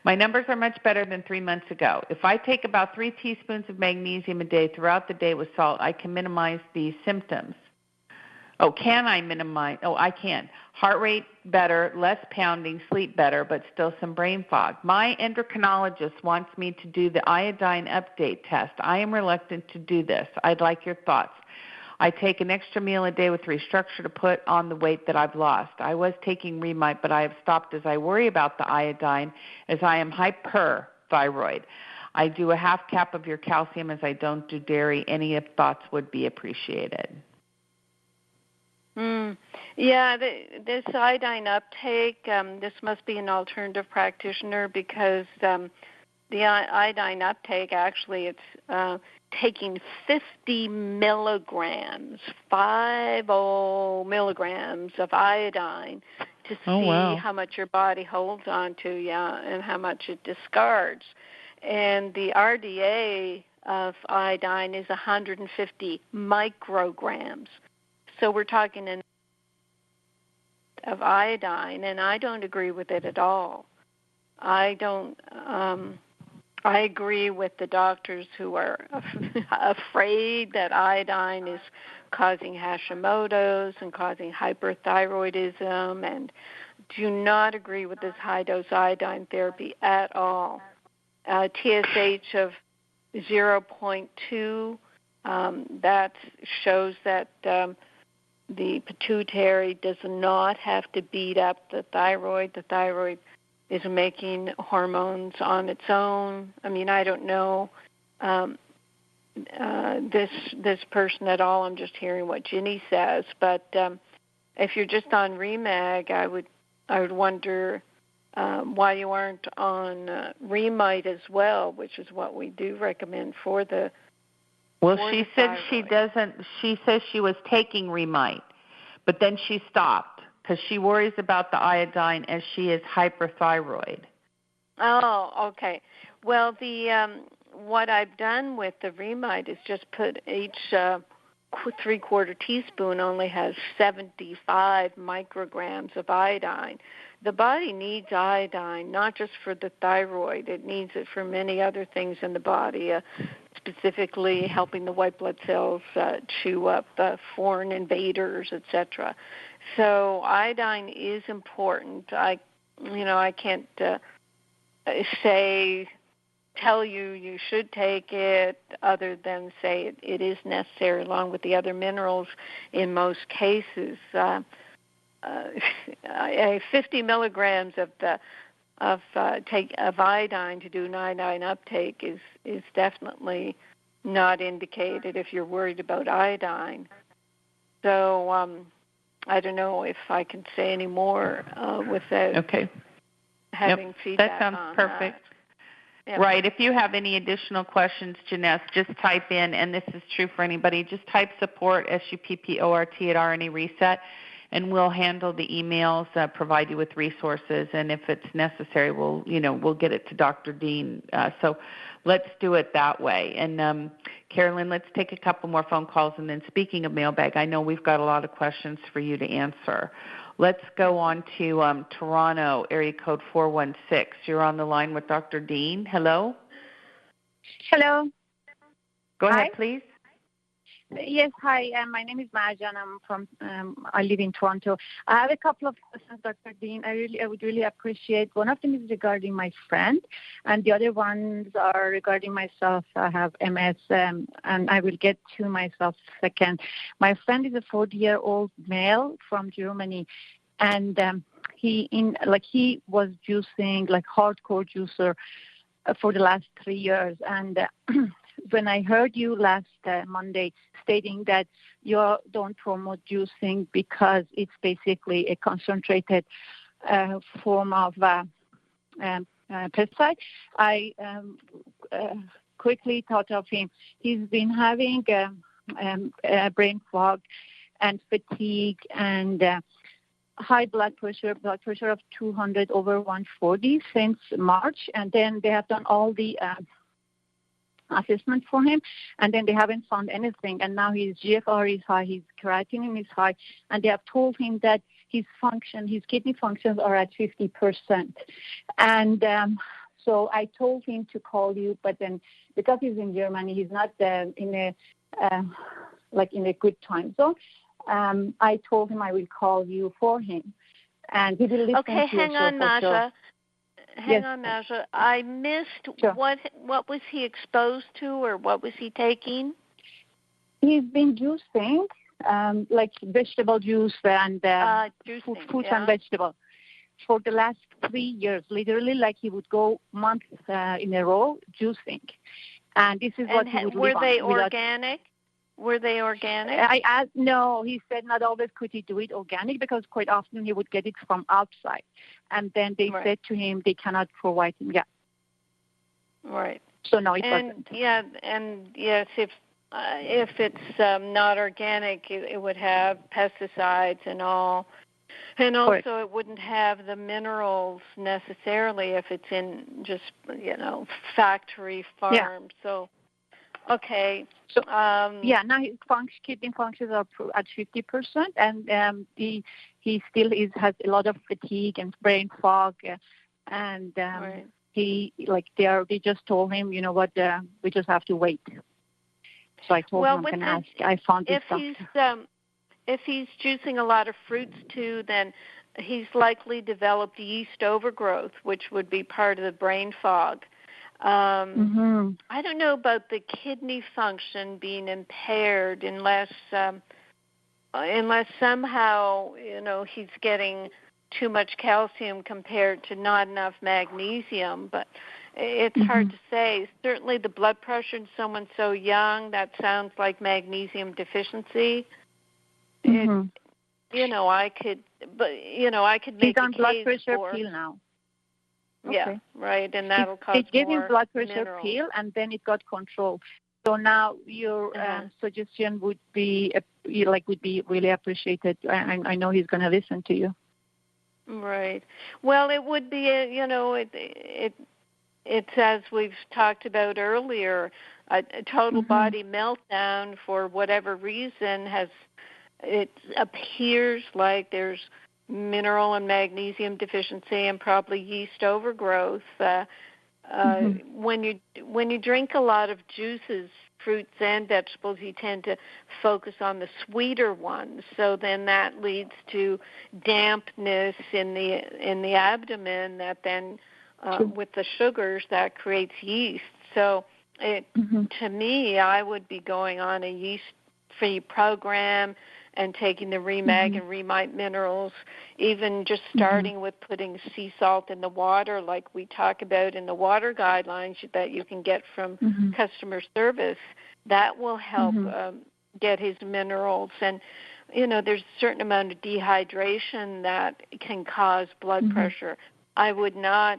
C: My numbers are much better than 3 months ago. If I take about 3 teaspoons of magnesium a day throughout the day with salt, I can minimize these symptoms. Oh, can I minimize? Oh, I can. Heart rate better, less pounding, sleep better, but still some brain fog. My endocrinologist wants me to do the iodine update test. I am reluctant to do this. I'd like your thoughts. I take an extra meal a day with Restructure to put on the weight that I've lost. I was taking Remite, but I have stopped as I worry about the iodine as I am hyperthyroid. I do a half cap of your calcium as I don't do dairy. Any thoughts would be appreciated.
D: Yeah, this iodine uptake, this must be an alternative practitioner because the iodine uptake, actually, it's taking 50 milligrams, 50 milligrams of iodine to see how much your body holds on to, and how much it discards. And the RDA of iodine is 150 micrograms. So we're talking of iodine, and I don't agree with it at all. I don't. I agree with the doctors who are afraid that iodine is causing Hashimoto's and causing hyperthyroidism, and do not agree with this high-dose iodine therapy at all. TSH of 0.2, that shows that the pituitary does not have to beat up the thyroid. The thyroid is making hormones on its own. I mean, I don't know this person at all. I'm just hearing what Ginny says. But if you're just on Remag, I would wonder why you aren't on Remite as well, which is what we do recommend for the.
C: Well, she said she doesn't. She says she was taking Remite, but then she stopped because she worries about the iodine as she is hyperthyroid.
D: Oh, okay. Well, the what I've done with the Remite is just put each 3/4 teaspoon only has 75 micrograms of iodine. The body needs iodine, not just for the thyroid. It needs it for many other things in the body, specifically helping the white blood cells chew up foreign invaders, etc. So iodine is important. I can't tell you should take it other than say it is necessary along with the other minerals in most cases. 50 milligrams of iodine to do an iodine uptake is definitely not indicated if you're worried about iodine. So I don't know if I can say any more without having feedback.
C: That sounds perfect.
D: Yeah.
C: Right. If you have any additional questions, Janesse, just type in, and this is true for anybody, just type support, SUPPORT at RNA Reset, and we'll handle the emails, provide you with resources, and if it's necessary, we'll get it to Dr. Dean. So let's do it that way. And Carolyn, let's take a couple more phone calls, and then speaking of mailbag, I know we've got a lot of questions for you to answer. Let's go on to Toronto, area code 416. You're on the line with Dr. Dean. Hello?
J: Hello.
C: Go ahead, please.
J: Yes, hi. My name is Marja, and I live in Toronto. I have a couple of questions, Dr. Dean. I would really appreciate. One of them is regarding my friend, and the other ones are regarding myself. I have MS, and I will get to myself second. My friend is a 40-year-old male from Germany, and he was juicing, like hardcore juicer, for the last 3 years, and when I heard you last Monday stating that you don't promote juicing because it's basically a concentrated form of pesticide, I quickly thought of him. He's been having brain fog and fatigue and high blood pressure of 200 over 140 since March, and then they have done all the assessment for him, and then they haven't found anything, and now his GFR is high, his creatinine is high, and they have told him that his kidney functions are at 50%. And so I told him to call you, but then because he's in Germany, he's not in a good time zone. I told him I will call you for him, and he will listen to your show.
D: Okay, hang on, Masha. Hang on, Masha. I missed what was he exposed to, or what was he taking?
J: He's been juicing, like vegetable juice and fruits and vegetables for the last 3 years. Literally, like he would go months in a row juicing, and this is what he would live on.
D: Were they organic? Were they organic?
J: I asked, no, he said not always could he do it organic because quite often he would get it from outside. And then they said to him they cannot provide him. Yeah.
D: Right.
J: So no, it wasn't.
D: Yeah, and yes, if it's not organic, it would have pesticides and all. And also it wouldn't have the minerals necessarily if it's in just, factory farm.
J: Yeah.
D: So, okay.
J: So, now his kidney functions are at 50%, and he still has a lot of fatigue and brain fog, and they just told him, you know what, we just have to wait. So I told him I'm going to ask. I found this stuff.
D: If he's juicing a lot of fruits too, then he's likely developed yeast overgrowth, which would be part of the brain fog. I don't know about the kidney function being impaired unless somehow, he's getting too much calcium compared to not enough magnesium, but it's hard to say. Certainly the blood pressure in someone so young, that sounds like magnesium deficiency. I could make
J: he's on blood pressure pill now. Okay.
D: Yeah, right, and that'll cause
J: they gave him blood pressure
D: minerals.
J: pill, and then it got controlled. So now your suggestion would be really appreciated. I know he's going to listen to you.
D: Right. Well, it would be it's as we've talked about earlier, a total body meltdown for whatever reason it appears like there's mineral and magnesium deficiency and probably yeast overgrowth. When you drink a lot of juices, fruits and vegetables, you tend to focus on the sweeter ones. So then that leads to dampness in the abdomen. That then, with the sugars, that creates yeast. So to me, I would be going on a yeast-free program and taking the Remag and Remite minerals, even just starting with putting sea salt in the water like we talk about in the water guidelines that you can get from customer service. That will help get his minerals. And, there's a certain amount of dehydration that can cause blood pressure. I would not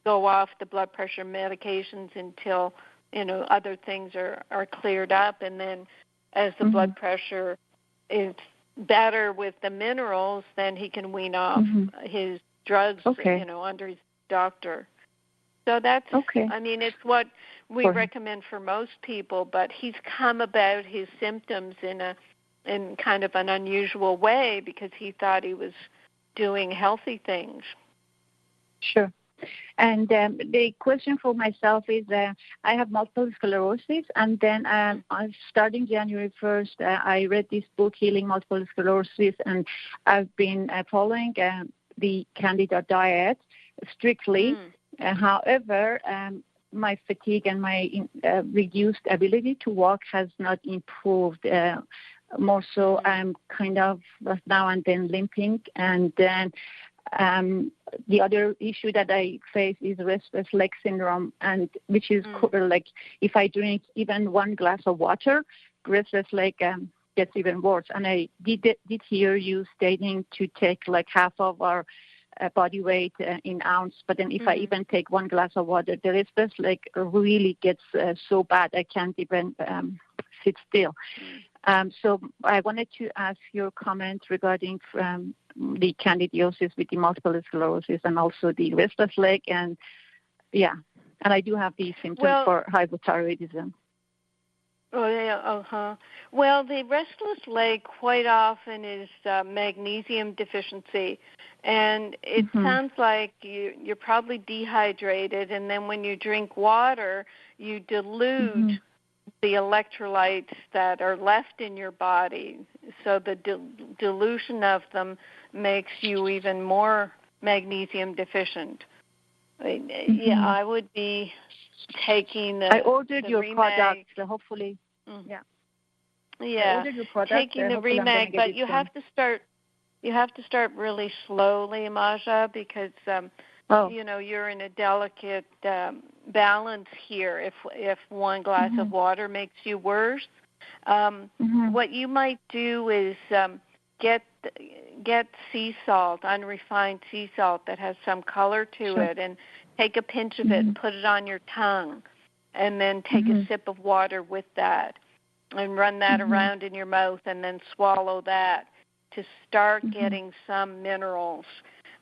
D: go off the blood pressure medications until, other things are cleared up. And then as the blood pressure is better with the minerals, then he can wean off his drugs, under his doctor. So that's, I mean, it's what we recommend for most people, but he's come about his symptoms in kind of an unusual way because he thought he was doing healthy things.
J: Sure. And the question for myself is, I have multiple sclerosis, and then starting January 1st, I read this book, Healing Multiple Sclerosis, and I've been following the Candida diet strictly. However, my fatigue and my reduced ability to walk has not improved. More so, I'm kind of now and then limping, and then the other issue that I face is restless leg syndrome, and which is like if I drink even one glass of water, restless leg gets even worse. And I did hear you stating to take like half of our body weight in ounce, but then if I even take one glass of water, the restless leg really gets so bad I can't even sit still. So I wanted to ask your comment regarding the candidiasis with the multiple sclerosis and also the restless leg. And I do have these symptoms for hypothyroidism.
D: Oh, yeah, Well, the restless leg quite often is magnesium deficiency. And it sounds like you're probably dehydrated, and then when you drink water, you dilute the electrolytes that are left in your body. So the dilution of them makes you even more magnesium deficient. Yeah, I would be taking the.
J: I ordered your product, so hopefully.
D: Yeah.
J: I ordered your product,
D: taking the Remag, but you have to start. You have to start really slowly, Maja, because you're in a delicate balance here. If one glass of water makes you worse, what you might do is get sea salt, unrefined sea salt that has some color to it, and take a pinch of it and put it on your tongue, and then take a sip of water with that, and run that around in your mouth, and then swallow that to start getting some minerals.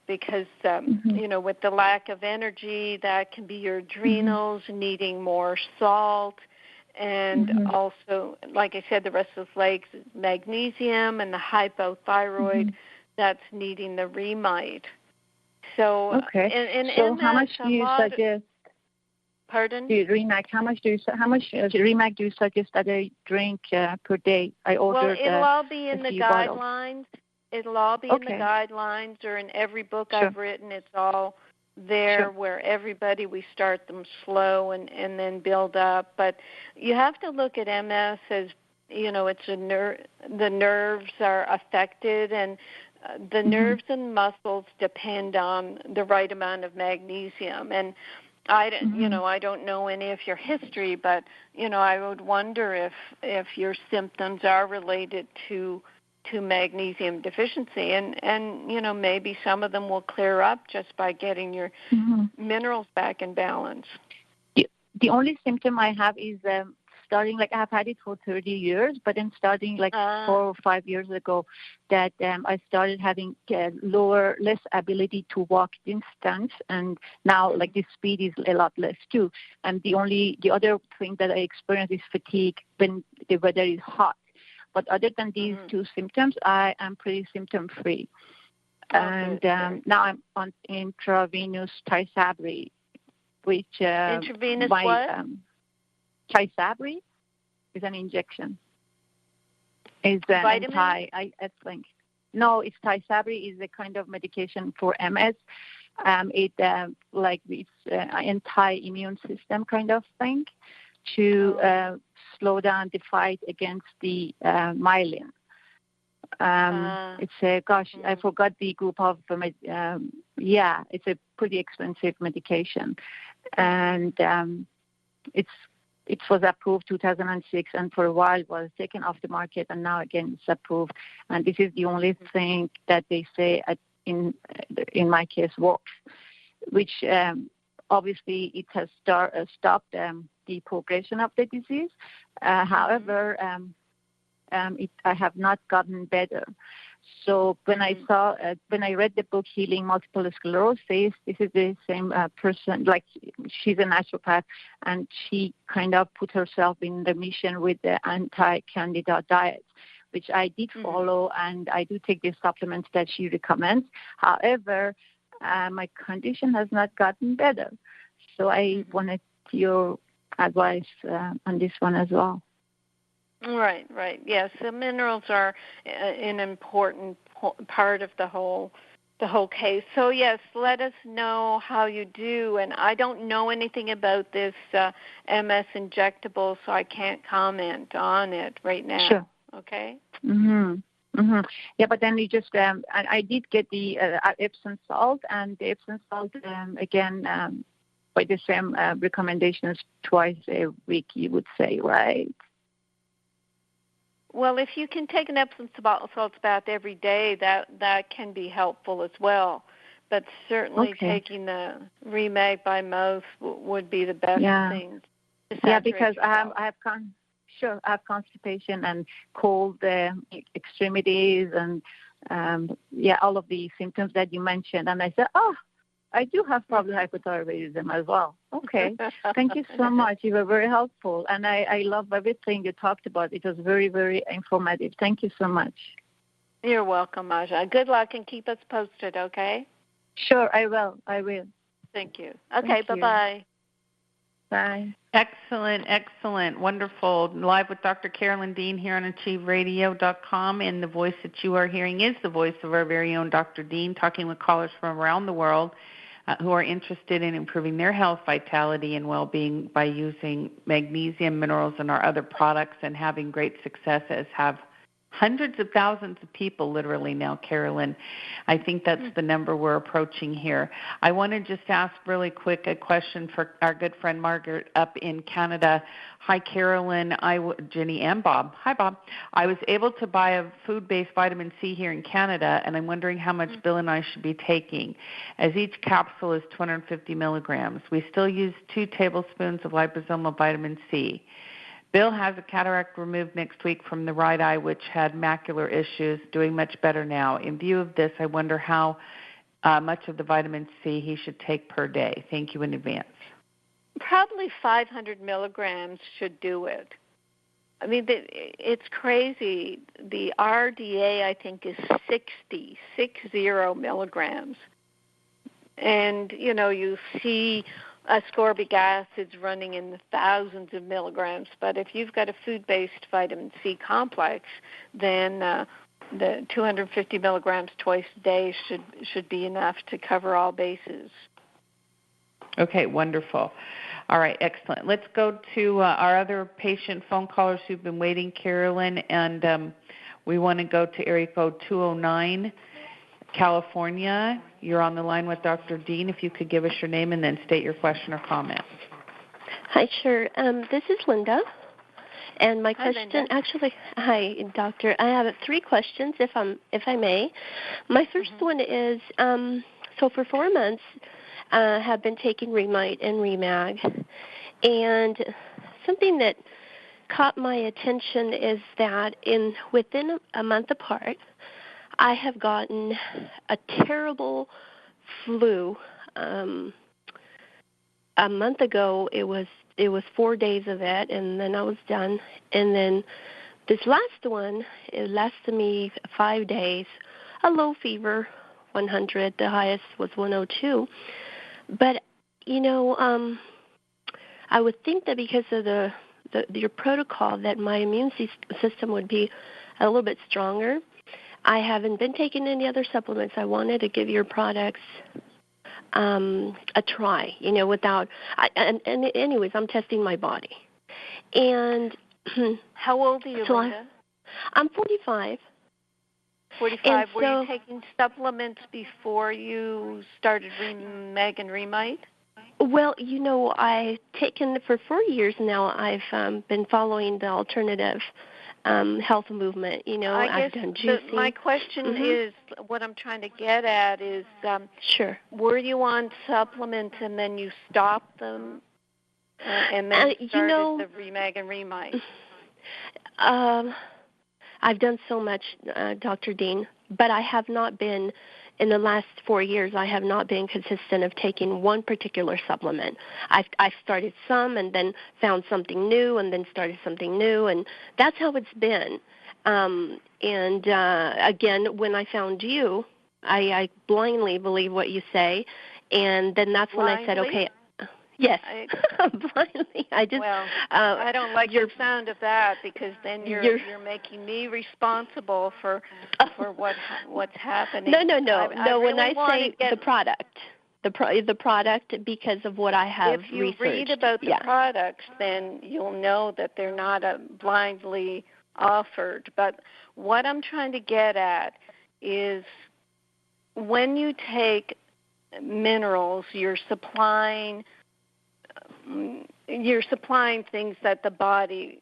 D: Because, with the lack of energy, that can be your adrenals needing more salt. And also, like I said, the restless legs, magnesium, and the hypothyroid, that's needing the Remite. So,
J: so how much do you suggest?
D: Pardon?
J: Remag, how much Remag do you suggest that I drink per day? I ordered.
D: Well, it'll all be in the guidelines. It'll all be in the guidelines, or in every book I've written. It's all there where everybody, we start them slow and then build up. But you have to look at MS as, it's the nerves are affected, and the nerves and muscles depend on the right amount of magnesium. And I don't know any of your history, but, I would wonder if your symptoms are related to magnesium deficiency, and maybe some of them will clear up just by getting your minerals back in balance.
J: The only symptom I have is starting, like I've had it for 30 years, but then starting like 4 or 5 years ago, that I started having less ability to walk distance, and now like the speed is a lot less too. And the other thing that I experience is fatigue when the weather is hot. But other than these two symptoms, I am pretty symptom-free. And now I'm on intravenous Tysabri, which
D: intravenous what?
J: Tysabri is an injection. It's an I think. No, it's Tysabri is a kind of medication for MS. It's anti-immune system kind of thing to slow down the fight against the myelin. It's I forgot the group of, it's a pretty expensive medication. And it was approved 2006, and for a while was taken off the market, and now again it's approved. And this is the only thing that they say in my case works, which obviously it has stopped the progression of the disease. However, I have not gotten better. So when I read the book Healing Multiple Sclerosis, this is the same person, like she's a naturopath, and she kind of put herself in remission with the anti-candida diet, which I did follow, and I do take the supplements that she recommends. However, my condition has not gotten better. So I wanted your advice on this one as well.
D: Right. Yes, the minerals are an important part of the whole case. So yes, let us know how you do. And I don't know anything about this MS injectable, so I can't comment on it right now.
J: Sure.
D: Okay.
J: Yeah, but then you just I did get the Epsom salt, and the Epsom salt again by the same recommendations twice a week, you would say, right?
D: Well, if you can take an Epsom salt bath every day, that can be helpful as well. But certainly taking the Remag by mouth would be the best thing.
J: Yeah, because I have constipation and cold extremities and all of the symptoms that you mentioned. And I said, I do have probably hypothyroidism as well. Okay. Thank you so much. You were very helpful. And I love everything you talked about. It was very, very informative. Thank you so much.
D: You're welcome, Aja. Good luck and keep us posted, okay?
J: Sure, I will.
D: Thank you. Okay, bye-bye.
J: Bye.
C: Excellent. Wonderful. Live with Dr. Carolyn Dean here on AchieveRadio.com. And the voice that you are hearing is the voice of our very own Dr. Dean, talking with callers from around the world who are interested in improving their health, vitality, and well-being by using magnesium, minerals, and our other products, and having great success, as have hundreds of thousands of people literally now, Carolyn. I think that's the number we're approaching here. I want to just ask really quick a question for our good friend Margaret up in Canada. Hi, Carolyn, Jenny, and Bob. Hi, Bob. I was able to buy a food-based vitamin C here in Canada, and I'm wondering how much Bill and I should be taking, as each capsule is 250 milligrams. We still use 2 tablespoons of liposomal vitamin C. Bill has a cataract removed next week from the right eye, which had macular issues, doing much better now. In view of this, I wonder how much of the vitamin C he should take per day. Thank you in advance.
D: Probably 500 milligrams should do it. I mean, it's crazy. The RDA, I think, is 60 milligrams. And, you see ascorbic acids running in the thousands of milligrams. But if you've got a food-based vitamin C complex, then the 250 milligrams twice a day should be enough to cover all bases.
C: Okay, wonderful. All right, excellent. Let's go to our other patient phone callers who've been waiting, Carolyn, and we want to go to area code 209. California. You're on the line with Dr. Dean. If you could give us your name and then state your question or comment.
K: Hi, sure. This is Linda. And my question,
D: Linda.
K: Hi, doctor. I have 3 questions, if I may. My first one is, so for 4 months, I have been taking Remite and Remag, and something that caught my attention is that within a month apart, I have gotten a terrible flu. A month ago, it was 4 days of it, and then I was done. And then this last one, it lasted me 5 days. A low fever, 100. The highest was 102. But I would think that because of your protocol, that my immune system would be a little bit stronger. I haven't been taking any other supplements. I wanted to give your products a try, without. Anyways, I'm testing my body. And
D: how old are you, Linda?
K: I'm 45.
D: 45. Were you taking supplements before you started Remag and Remite?
K: Well, I've taken for 4 years now. I've been following the alternative health movement, I've done juicing.
D: My question is, what I'm trying to get at is,
K: sure.
D: Were you on supplements and then you stopped them and then started the Remag and Remite?
K: I've done so much, Dr. Dean, but I have not been, in the last 4 years, I have not been consistent of taking one particular supplement. I've started some and then found something new and then started something new, and that's how it's been. Again, when I found you, I blindly believe what you say, and then that's when I said, okay, yes, blindly. I
D: don't like your sound of that, because then you're making me responsible for what's happening.
K: No. When I say the product, the product, because of what I have researched.
D: If you read about the products, then you'll know that they're not blindly offered. But what I'm trying to get at is, when you take minerals, you're supplying things that the body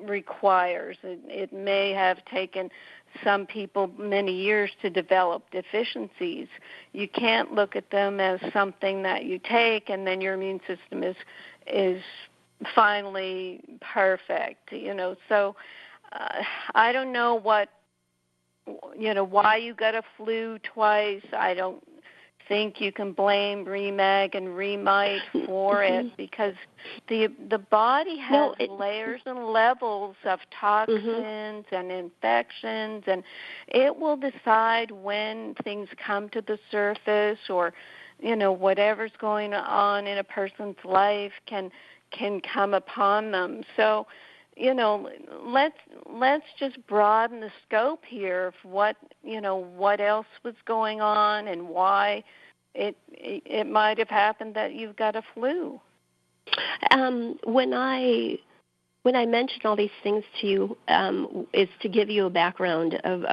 D: requires. It may have taken some people many years to develop deficiencies. You can't look at them as something that you take and then your immune system is finally perfect. So I don't know why you got a flu twice. I don't think you can blame Remag and Remite for it, because the body has layers and levels of toxins and infections, and it will decide when things come to the surface, or whatever's going on in a person's life can come upon them. So let's just broaden the scope here of what else was going on and why it might have happened that you've got a flu.
K: When I mention all these things to you, is to give you a background of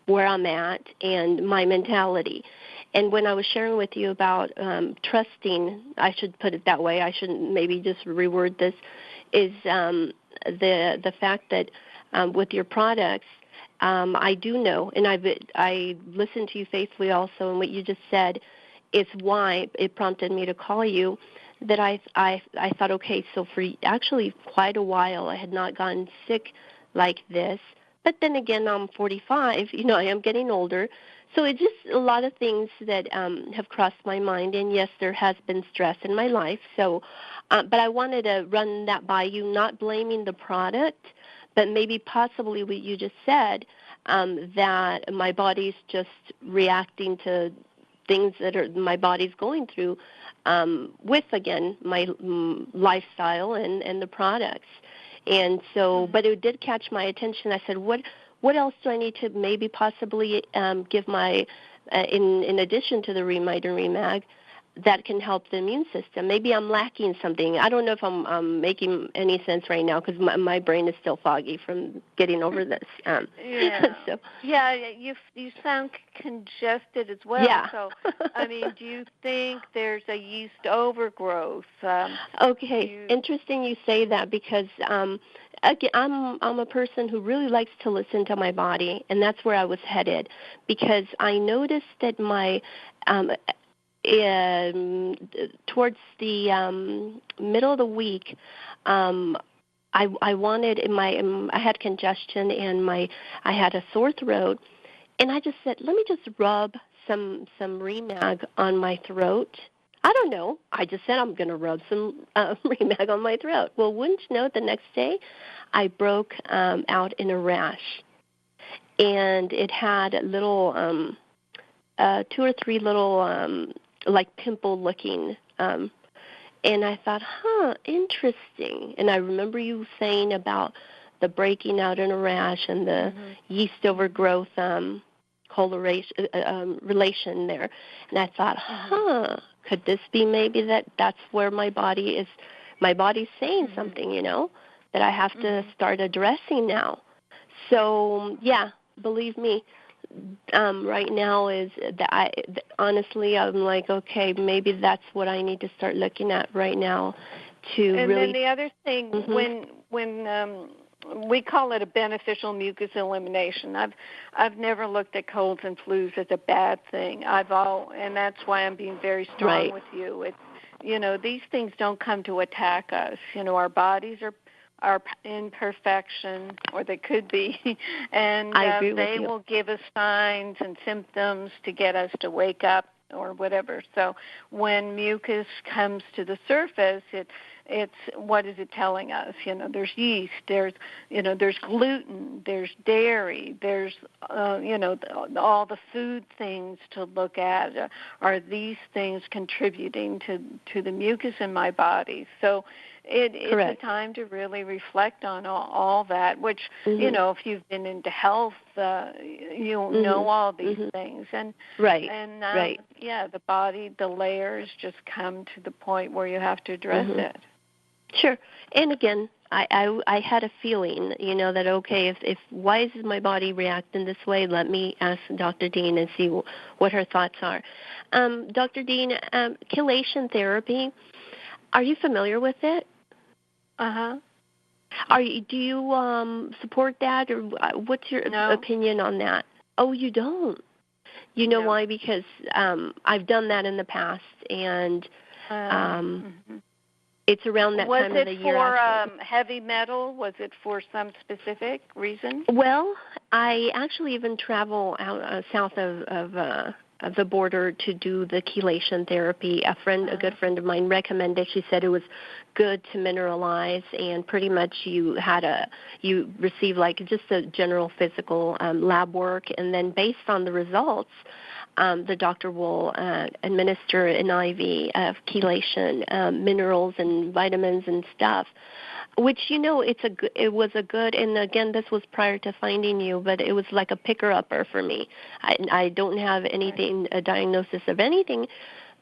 K: where I'm at and my mentality. And when I was sharing with you about trusting, I should put it that way, I shouldn't maybe just reword this, is the fact that with your products, I do know, and I listened to you faithfully also, and what you just said is why it prompted me to call you, that I thought, okay, so for actually quite a while I had not gotten sick like this, but then again, I'm 45, I am getting older, so it's just a lot of things that have crossed my mind, and yes, there has been stress in my life, so, but I wanted to run that by you, not blaming the product, but maybe possibly what you just said, that my body's just reacting to things that my body's going through with, again, my lifestyle and the products. And so, but it did catch my attention. I said, what else do I need to maybe possibly give my, in addition to the Remite and Remag, that can help the immune system? Maybe I'm lacking something. I don't know if I'm making any sense right now, because my brain is still foggy from getting over this.
D: You sound congested as well.
K: Yeah.
D: So, do you think there's a yeast overgrowth?
K: Okay, interesting you say that, because again, I'm a person who really likes to listen to my body, and that's where I was headed, because I noticed that my towards the middle of the week, I wanted I had congestion and I had a sore throat, and I just said, let me just rub some Remag on my throat. I don't know. I just said I'm going to rub some Remag on my throat. Well, wouldn't you know, the next day I broke out in a rash, and it had little 2 or 3 little like pimple-looking, and I thought, interesting. And I remember you saying about the breaking out in a rash and the yeast overgrowth relation there. And I thought, could this be maybe that's where my body's saying something, that I have to start addressing now. So, yeah, believe me, right now is that honestly, I'm like, okay, maybe that's what I need to start looking at right now to
D: and
K: really.
D: And then the other thing, when we call it a beneficial mucus elimination. I've never looked at colds and flus as a bad thing. And that's why I'm being very strong with you. It's, these things don't come to attack us. Our bodies are imperfection, or they could be, and they will give us signs and symptoms to get us to wake up or whatever. So when mucus comes to the surface, it's what is it telling us? There's yeast, there's gluten, there's dairy, there's all the food things to look at. Are these things contributing to the mucus in my body? So it's a time to really reflect on all that, which, if you've been into health, you'll know all these things. And the body, the layers just come to the point where you have to address it.
K: Sure. And again, I had a feeling, that, okay, if why does my body react in this way? Let me ask Dr. Dean and see what her thoughts are. Dr. Dean, chelation therapy, are you familiar with it?
D: Uh-huh.
K: Do you support that, or what's your opinion on that? Oh, you don't? You know why? Because I've done that in the past, and it's around that time of the year.
D: Was it for heavy metal? Was it for some specific reason?
K: Well, I actually even travel out south of the border to do the chelation therapy. A good friend of mine recommended. She said it was good to mineralize, and pretty much you receive like just a general physical lab work, and then based on the results, the doctor will administer an IV of chelation, minerals and vitamins and stuff, which, it was a good, and again, this was prior to finding you, but it was like a picker-upper for me. I don't have anything, a diagnosis of anything,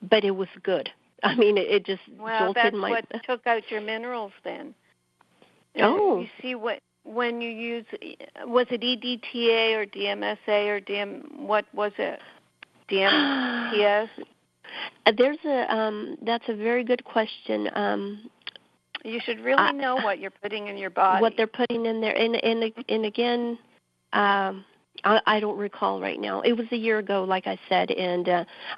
K: but it was good. I mean, it just jolted my...
D: Well, that's what took out your minerals then.
K: Oh.
D: You see when you use, was it EDTA or DMSA or what was it? DMPS?
K: That's a very good question.
D: You should really know what you're putting in your body.
K: What they're putting in there. And again, I don't recall right now. It was a year ago, like I said, and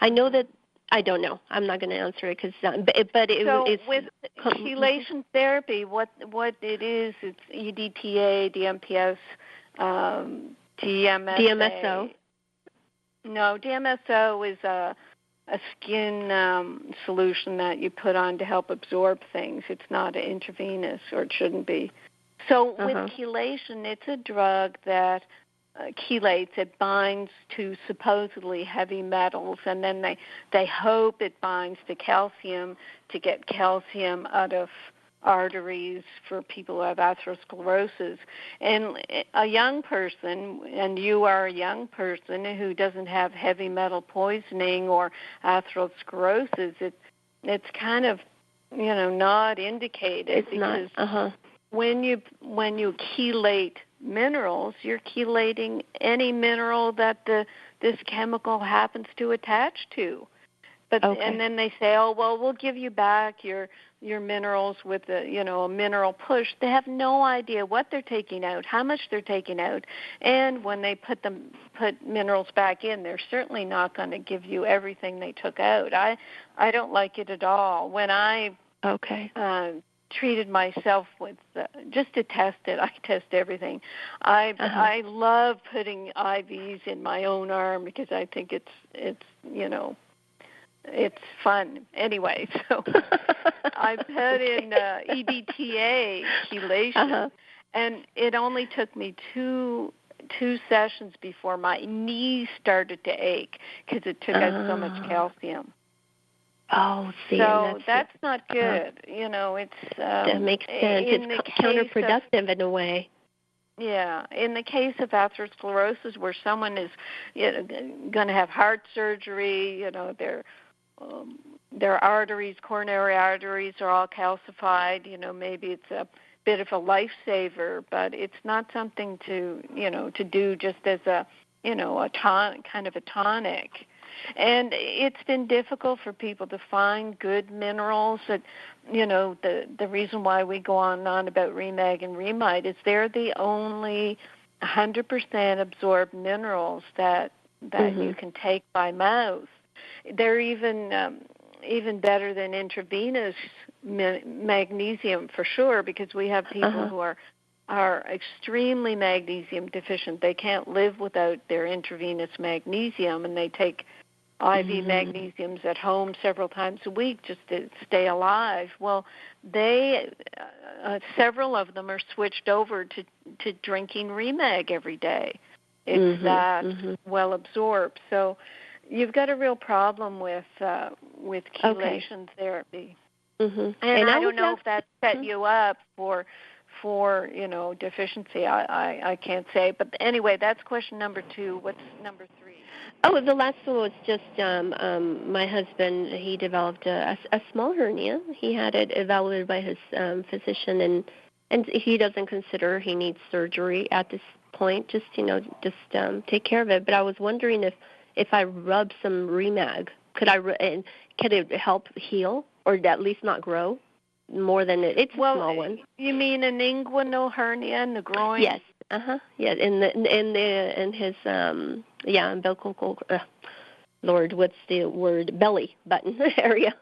K: I know that, I don't know. I'm not going to answer it, it's...
D: with chelation therapy, what it is, it's EDTA, DMPS,
K: DMSO.
D: No, DMSO is a skin solution that you put on to help absorb things. It's not intravenous, or it shouldn't be. So with chelation, it's a drug that chelates. It binds to supposedly heavy metals, and then they hope it binds to calcium to get calcium out of arteries for people who have atherosclerosis. And a young person, and you are a young person who doesn't have heavy metal poisoning or atherosclerosis, it's kind of, not indicated.
K: It's because not.
D: When you chelate minerals, you're chelating any mineral that this chemical happens to attach to. And then they say, we'll give you back your minerals with a mineral push. They have no idea what they're taking out, how much they're taking out, and when they put minerals back in, they're certainly not going to give you everything they took out. I don't like it at all. When I treated myself with just to test it, I test everything. I love putting IVs in my own arm because I think it's fun. Anyway, so I put in EDTA chelation, and it only took me two sessions before my knees started to ache because it took out so much calcium.
K: Oh, see,
D: so that's not good. It's
K: that makes sense. It's counterproductive in a way.
D: Yeah, in the case of atherosclerosis, where someone is going to have heart surgery, their arteries, coronary arteries, are all calcified. Maybe it's a bit of a lifesaver, but it's not something to do just as a kind of a tonic. And it's been difficult for people to find good minerals. That the reason why we go on and on about Remag and Remite is they're the only 100% absorbed minerals that you can take by mouth. They're even better than intravenous magnesium for sure, because we have people who are extremely magnesium deficient. They can't live without their intravenous magnesium, and they take IV magnesiums at home several times a week just to stay alive. Well, several of them are switched over to drinking Remag every day. It's that well absorbed. So you've got a real problem with chelation therapy. And I don't know if that set you up for deficiency. I can't say. But anyway, that's question number 2. What's number 3?
K: Oh, the last one was just my husband. He developed a small hernia. He had it evaluated by his physician, and he doesn't consider he needs surgery at this point. Just take care of it. But I was wondering if I rub some Remag, could it help heal or at least not grow more than it's a small one?
D: You mean an inguinal hernia in the groin?
K: Yes. Yeah, in his umbilical. Lord, what's the word? Belly button area.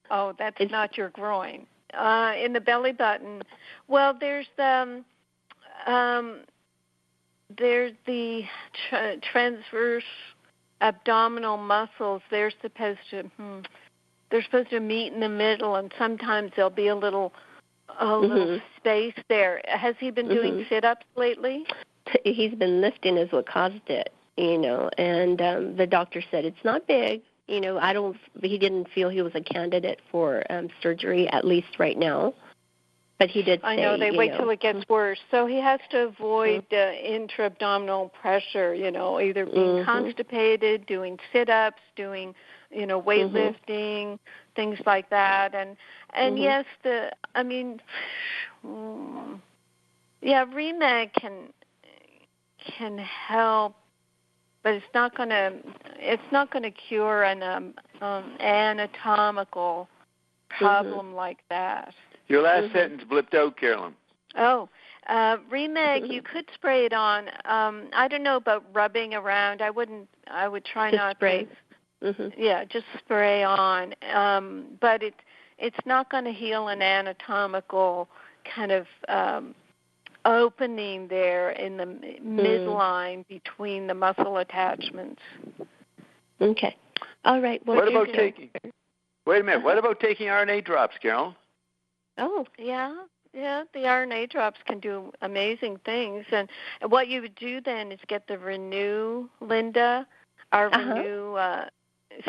D: Oh, that's not your groin. In the belly button. Well, there's the transverse abdominal muscles. They're supposed to meet in the middle, and sometimes there'll be a little space there. Has he been doing sit-ups lately?
K: He's been lifting is what caused it, and the doctor said it's not big. He didn't feel he was a candidate for surgery, at least right now. But he did say,
D: I know, they wait till it gets worse. So he has to avoid intra-abdominal pressure, either being constipated, doing sit-ups, doing, weightlifting, things like that. And yes, Remag can help, but it's not going to cure an anatomical problem like that.
A: Your last sentence blipped out, Carolyn.
D: Oh, Remag, you could spray it on. I don't know about rubbing around. I would try
K: just
D: not
K: spray.
D: to. Yeah, just spray on. But it's not going to heal an anatomical kind of opening there in the midline between the muscle attachments.
K: Okay. All right. Well,
A: what about taking? Wait a minute. What about taking RNA drops, Carolyn?
D: Oh, yeah, the RNA drops can do amazing things. And what you would do then is get the Renew, Linda, our Renew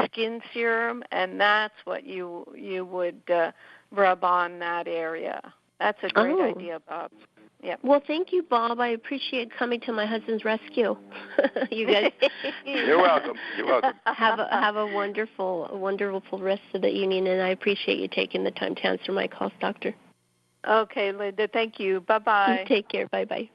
D: skin serum, and that's what you would rub on that area. That's a great idea, Bob. Yep.
K: Well, thank you, Bob. I appreciate coming to my husband's rescue. You guys.
A: You're welcome. You're welcome.
K: Have a wonderful rest of the evening, and I appreciate you taking the time to answer my calls, Doctor.
D: Okay, Linda. Thank you. Bye-bye.
K: Take care. Bye-bye.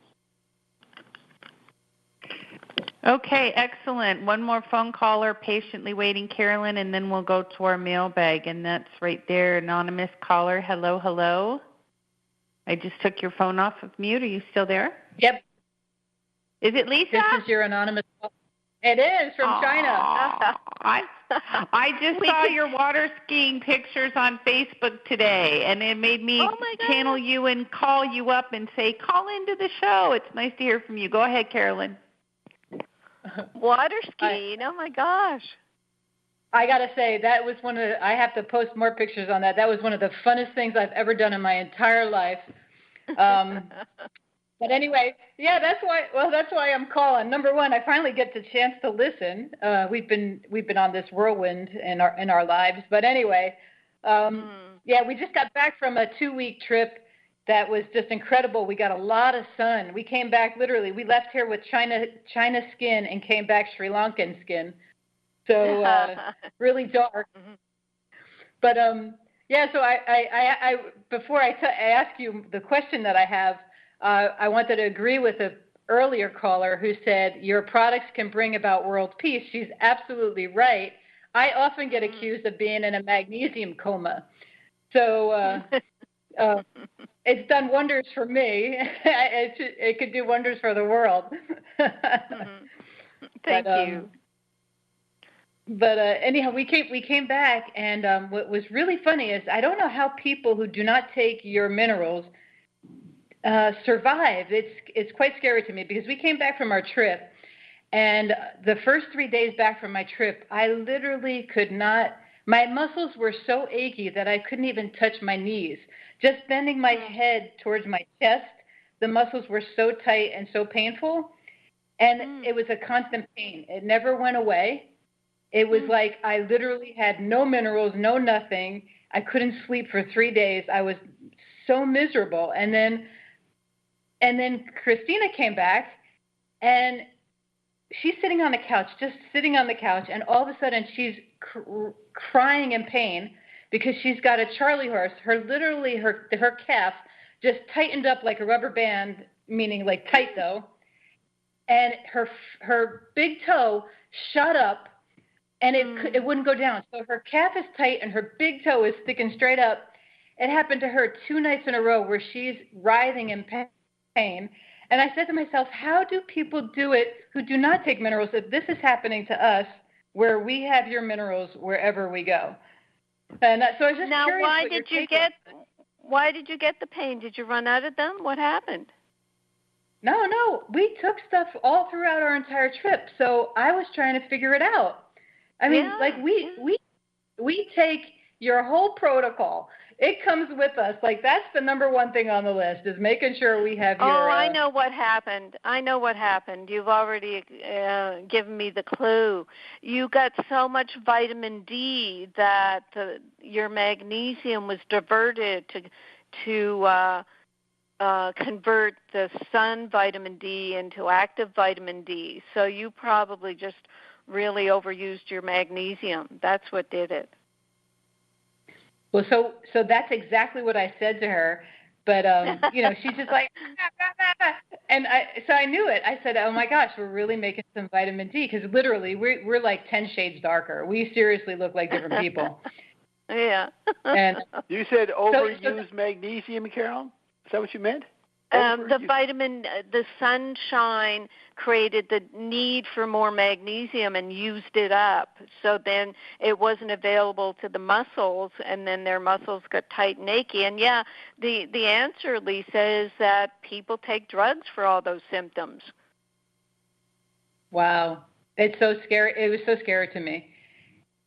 C: Okay, excellent. One more phone caller patiently waiting, Carolyn, and then we'll go to our mailbag, and that's right there, anonymous caller. Hello. I just took your phone off of mute. Are you still there?
L: Yep.
C: Is it Lisa?
L: This is your anonymous caller. It is from China.
C: I just saw your water skiing pictures on Facebook today, and it made me channel you and call you up and say, call into the show. It's nice to hear from you. Go ahead, Carolyn.
D: Water skiing. Oh, my gosh.
L: I got to say, that was I have to post more pictures on that. That was one of the funnest things I've ever done in my entire life. But anyway, yeah, that's why I'm calling. Number one, I finally get the chance to listen. We've been on this whirlwind in our lives. But anyway, we just got back from a 2-week trip that was just incredible. We got a lot of sun. We came back literally. We left here with China skin and came back Sri Lankan skin. So really dark. But so I before I ask you the question that I have, I wanted to agree with an earlier caller who said your products can bring about world peace. She's absolutely right. I often get accused of being in a magnesium coma. So it's done wonders for me. It could do wonders for the world.
D: Thank you.
L: But anyhow, we came back, and what was really funny is I don't know how people who do not take your minerals survive. It's quite scary to me because we came back from our trip, and the first 3 days back from my trip, I literally could not. My muscles were so achy that I couldn't even touch my knees. Just bending my head towards my chest, the muscles were so tight and so painful, and it was a constant pain. It never went away. It was like I literally had no minerals, no nothing. I couldn't sleep for 3 days. I was so miserable. And then Christina came back, and she's sitting on the couch, just sitting on the couch, and all of a sudden she's crying in pain because she's got a Charlie horse. Her calf just tightened up like a rubber band, meaning like tight though, and her big toe shot up, and it wouldn't go down. So her calf is tight, and her big toe is sticking straight up. It happened to her 2 nights in a row where she's writhing in pain. And I said to myself, how do people do it who do not take minerals if this is happening to us where we have your minerals wherever we go? And so I was just
D: now,
L: curious.
D: Why did you get the pain? Did you run out of them? What happened?
L: No. We took stuff all throughout our entire trip. So I was trying to figure it out. I mean, like we take your whole protocol. It comes with us. Like, that's the number one thing on the list is making sure we have your...
D: Oh, I know what happened. You've already given me the clue. You got so much vitamin D that your magnesium was diverted to convert the sun vitamin D into active vitamin D. So you probably just really overused your magnesium. That's what did it.
L: Well, so that's exactly what I said to her, but she's just like, and so I knew it. I said, oh my gosh, we're really making some vitamin D because literally we're like 10 shades darker. We seriously look like different people.
D: Yeah.
L: And
A: you said overuse magnesium, Carolyn? Is that what you meant?
D: The sunshine created the need for more magnesium and used it up. So then it wasn't available to the muscles, and then their muscles got tight and achy. And the answer, Lisa, is that people take drugs for all those symptoms.
L: Wow. It's so scary. It was so scary to me.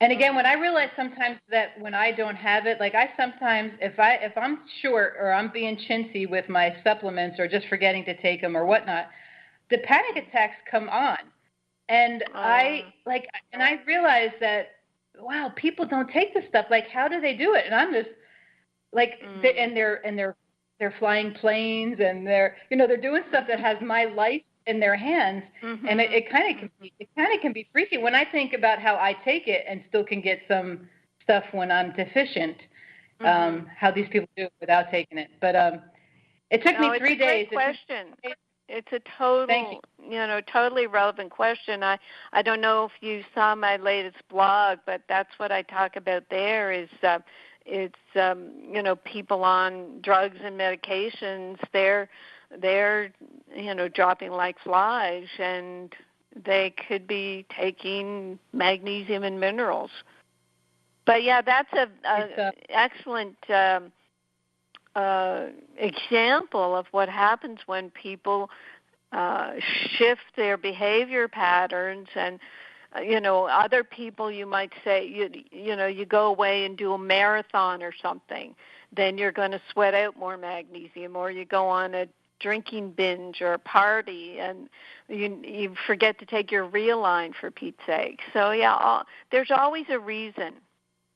L: And again, when I realize sometimes that when I don't have it, like I sometimes, if I'm short or I'm being chintzy with my supplements or just forgetting to take them or whatnot, the panic attacks come on. And I realize that, wow, people don't take this stuff. Like, how do they do it? And I'm just like, they're flying planes and they're doing stuff that has my life in their hands, and it kind of can be freaky when I think about how I take it and still can get some stuff when I'm deficient. How these people do it without taking it, but it took me 3 days.
D: It's a great question. It's a totally relevant question. I don't know if you saw my latest blog, but that's what I talk about there. Is it's people on drugs and medications. They're dropping like flies, and they could be taking magnesium and minerals. But that's an excellent example of what happens when people shift their behavior patterns. And other people, you might say, you go away and do a marathon or something, then you're going to sweat out more magnesium, or you go on a drinking binge or a party, and you forget to take your Realign, for Pete's sake. So there's always a reason.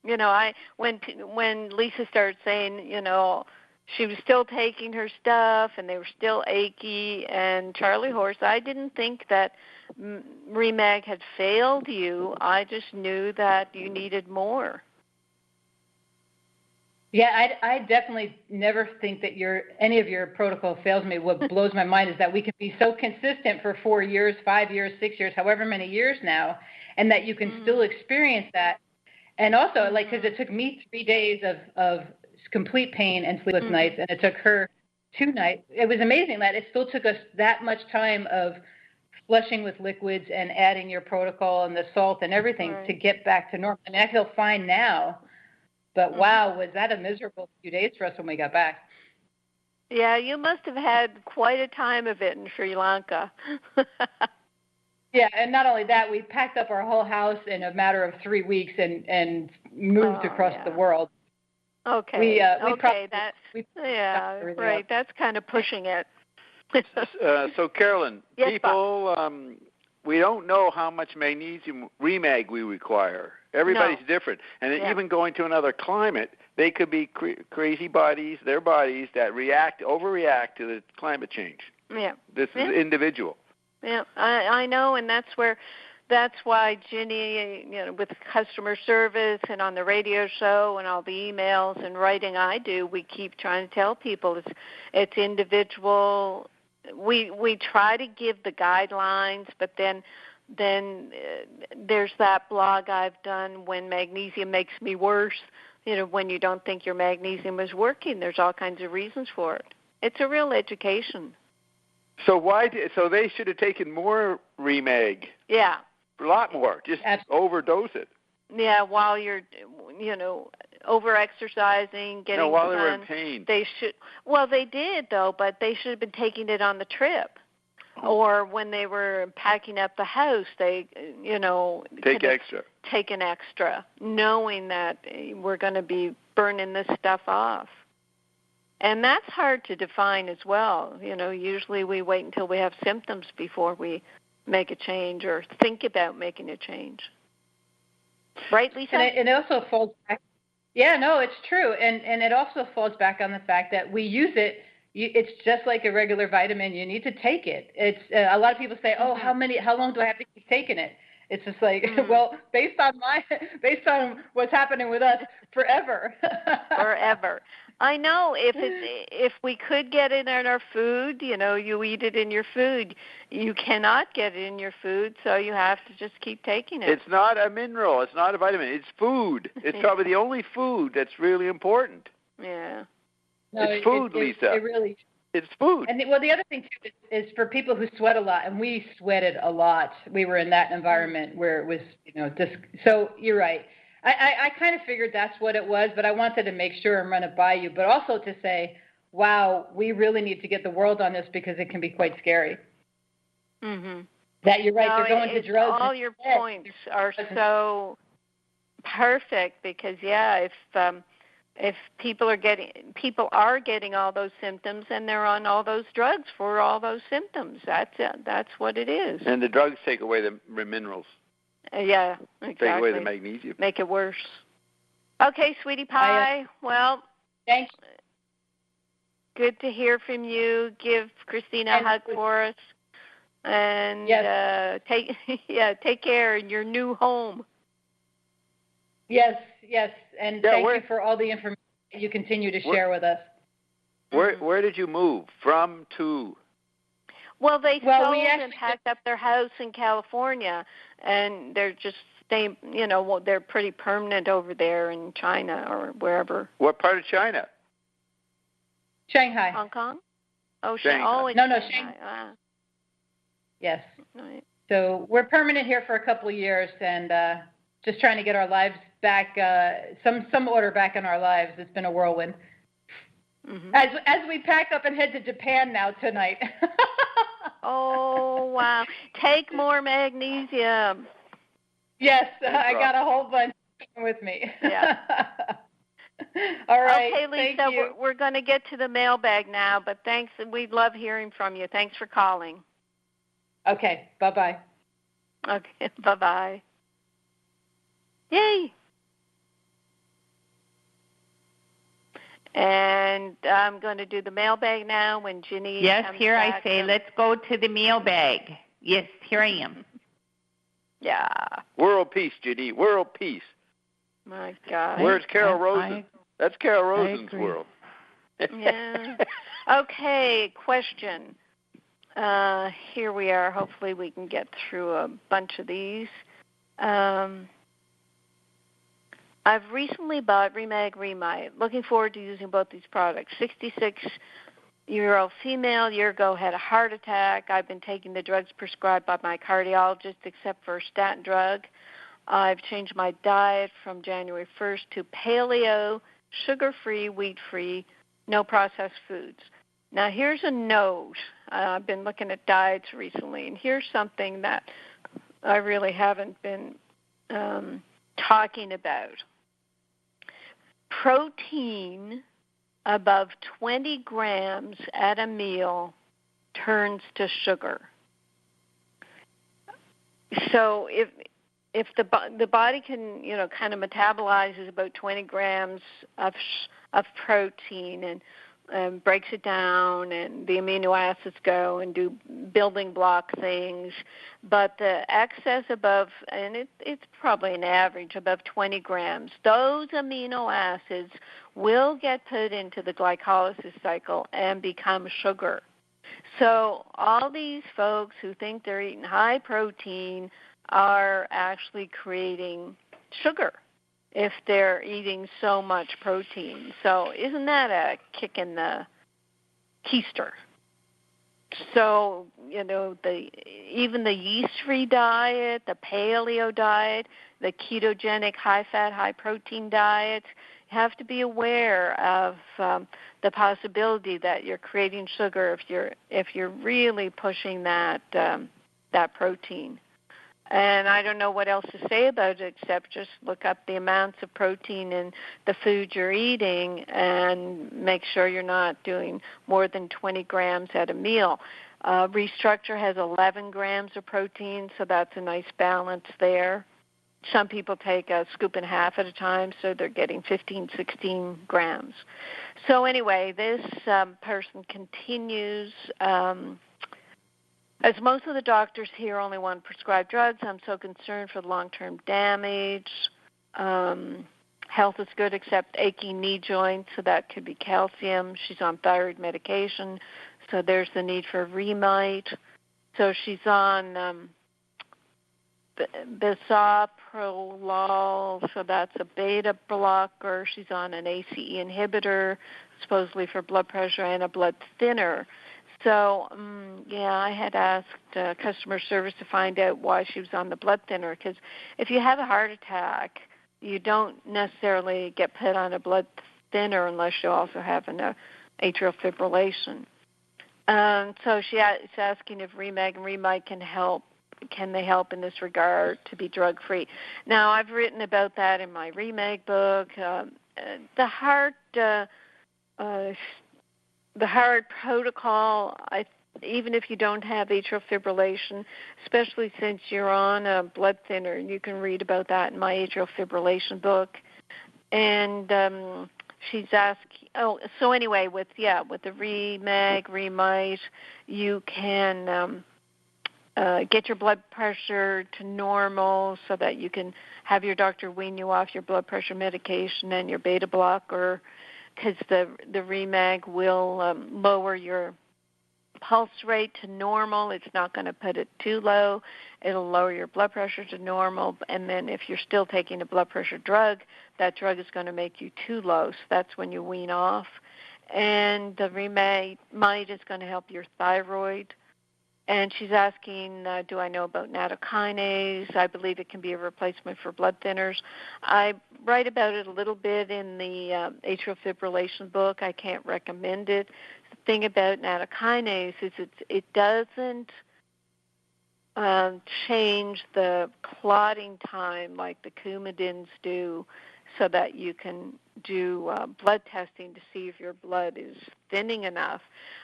D: When Lisa started saying, she was still taking her stuff and they were still achy and Charlie horse, I didn't think that Remag had failed you. I just knew that you needed more.
L: Yeah, I definitely never think that any of your protocol fails me. What blows my mind is that we can be so consistent for 4 years, 5 years, 6 years, however many years now, and that you can still experience that. And also, because it took me 3 days of complete pain and sleepless nights, and it took her 2 nights. It was amazing that it still took us that much time of flushing with liquids and adding your protocol and the salt and everything to get back to normal. I mean, I feel fine now, but wow, was that a miserable few days for us when we got back.
D: Yeah, you must have had quite a time of it in Sri Lanka.
L: Yeah, and not only that, we packed up our whole house in a matter of 3 weeks and moved across the world.
D: Okay.
L: Right.
D: Up. That's kind of pushing it.
A: So, Carolyn,
D: yes,
A: people, we don't know how much magnesium remag we require. Everybody's different. And even going to another climate, they could be crazy bodies, their bodies that overreact to the climate change.
D: Yeah.
A: This is individual.
D: Yeah, I know, and that's why Ginny, with customer service and on the radio show and all the emails and writing I do, we keep trying to tell people it's individual. We try to give the guidelines, but then there's that blog I've done, When Magnesium Makes Me Worse. When you don't think your magnesium is working, there's all kinds of reasons for it. It's a real education.
A: So so they should have taken more remag.
D: Yeah.
A: A lot more. Just overdose it.
D: Yeah, while you're, over-exercising, getting
A: while
D: sun.
A: they were in pain.
D: They should. Well, they did, though, but they should have been taking it on the trip. Or when they were packing up the house, they,
A: take extra.
D: Taken extra, knowing that we're going to be burning this stuff off. And that's hard to define as well. Usually we wait until we have symptoms before we make a change or think about making a change. Right, Lisa?
L: And it also falls back. Yeah, no, it's true. And it also falls back on the fact that we use it. It's just like a regular vitamin. You need to take it. It's a lot of people say, "Oh, how long do I have to keep taking it?" It's just like, well, based on what's happening with us, forever.
D: Forever. I know. If we could get it in our food, you eat it in your food. You cannot get it in your food, so you have to just keep taking it.
A: It's not a mineral. It's not a vitamin. It's food. It's probably the only food that's really important.
D: Yeah.
L: No,
A: it's food, Lisa.
L: It really.
A: It's food.
L: And the other thing too is for people who sweat a lot, and we sweated a lot. We were in that environment where it was, just. So you're right. I kind of figured that's what it was, but I wanted to make sure and run it by you, but also to say, wow, we really need to get the world on this because it can be quite scary.
D: Mm-hmm.
L: That you're right.
D: No,
L: they're going to drugs.
D: All your points are so perfect because if people are getting all those symptoms and they're on all those drugs for all those symptoms, that's what it is.
A: And the drugs take away the minerals.
D: Yeah, exactly.
A: Take away the magnesium.
D: Make it worse. Okay, sweetie pie. Well,
L: thanks.
D: Good to hear from you. Give Christina a hug for us, and take care in your new home.
L: Yes, and thank you for all the information you continue to share with us.
A: Where did you move from to?
D: Well, they sold and packed up their house in California, and they're just staying. They're pretty permanent over there in China or wherever.
A: What part of China?
L: Shanghai.
D: Hong Kong? Oh,
L: Shanghai.
D: No,
L: Shanghai.
D: Ah.
L: Yes.
D: Right.
L: So we're permanent here for a couple of years, and just trying to get our lives back, some order back in our lives. It's been a whirlwind. Mm-hmm. As we pack up and head to Japan now tonight.
D: Oh, wow. Take more magnesium.
L: Yes, I got a whole bunch with me.
D: Yeah.
L: All right.
D: Okay, Lisa, we're going to get to the mailbag now, but thanks. We love hearing from you. Thanks for calling.
L: Okay, bye-bye.
D: Okay, bye-bye. Yay. And I'm going to do the mailbag now when Ginny comes
C: here
D: back.
C: I say, let's go to the mailbag. Yes, here I am.
D: Yeah.
A: World peace, Ginny. World peace.
D: My God.
A: Where's Carol Rosen? That's Carol Rosen's world.
D: Yeah. Okay, question. Here we are. Hopefully we can get through a bunch of these. I've recently bought Remag Remite. Looking forward to using both these products. 66 year-old female, a year ago had a heart attack. I've been taking the drugs prescribed by my cardiologist except for a statin drug. I've changed my diet from January 1st to paleo, sugar-free, wheat-free, no processed foods. Now, here's a note. I've been looking at diets recently, and here's something that I really haven't been talking about. Protein above 20 grams at a meal turns to sugar. So if the body can, kind of metabolizes about 20 grams of protein and breaks it down, and the amino acids go and do building block things, but the excess above, and it's probably an average above 20 grams, those amino acids will get put into the glycolysis cycle and become sugar. So all these folks who think they're eating high protein are actually creating sugar if they're eating so much protein. So isn't that a kick in the keister? So, even the yeast-free diet, the paleo diet, the ketogenic high-fat, high-protein diet, you have to be aware of the possibility that you're creating sugar if you're really pushing that protein. And I don't know what else to say about it except just look up the amounts of protein in the food you're eating and make sure you're not doing more than 20 grams at a meal. Restructure has 11 grams of protein, so that's a nice balance there. Some people take a scoop and a half at a time, so they're getting 15, 16 grams. So anyway, this person continues, as most of the doctors here only want prescribed drugs, I'm so concerned for the long-term damage. Health is good except aching knee joints, so that could be calcium. She's on thyroid medication, so there's the need for Remite. So she's on bisoprolol, so that's a beta blocker. She's on an ACE inhibitor, supposedly for blood pressure, and a blood thinner. So, I had asked customer service to find out why she was on the blood thinner, because if you have a heart attack, you don't necessarily get put on a blood thinner unless you also have an atrial fibrillation. So she's asking if Remag and Remite can they help in this regard to be drug-free. Now, I've written about that in my Remag book. The heart protocol, even if you don't have atrial fibrillation, especially since you're on a blood thinner, you can read about that in my atrial fibrillation book. And she's asking, so anyway, with the Remag, Remite, you can get your blood pressure to normal so that you can have your doctor wean you off your blood pressure medication and your beta blocker, because the Remag will lower your pulse rate to normal. It's not going to put it too low. It'll lower your blood pressure to normal, and then if you're still taking a blood pressure drug, that drug is going to make you too low, so that's when you wean off. And the Remite is going to help your thyroid. And she's asking, do I know about nattokinase? I believe it can be a replacement for blood thinners. I write about it a little bit in the atrial fibrillation book. I can't recommend it. The thing about nattokinase is it doesn't change the clotting time like the coumadins do, so that you can do blood testing to see if your blood is thinning enough.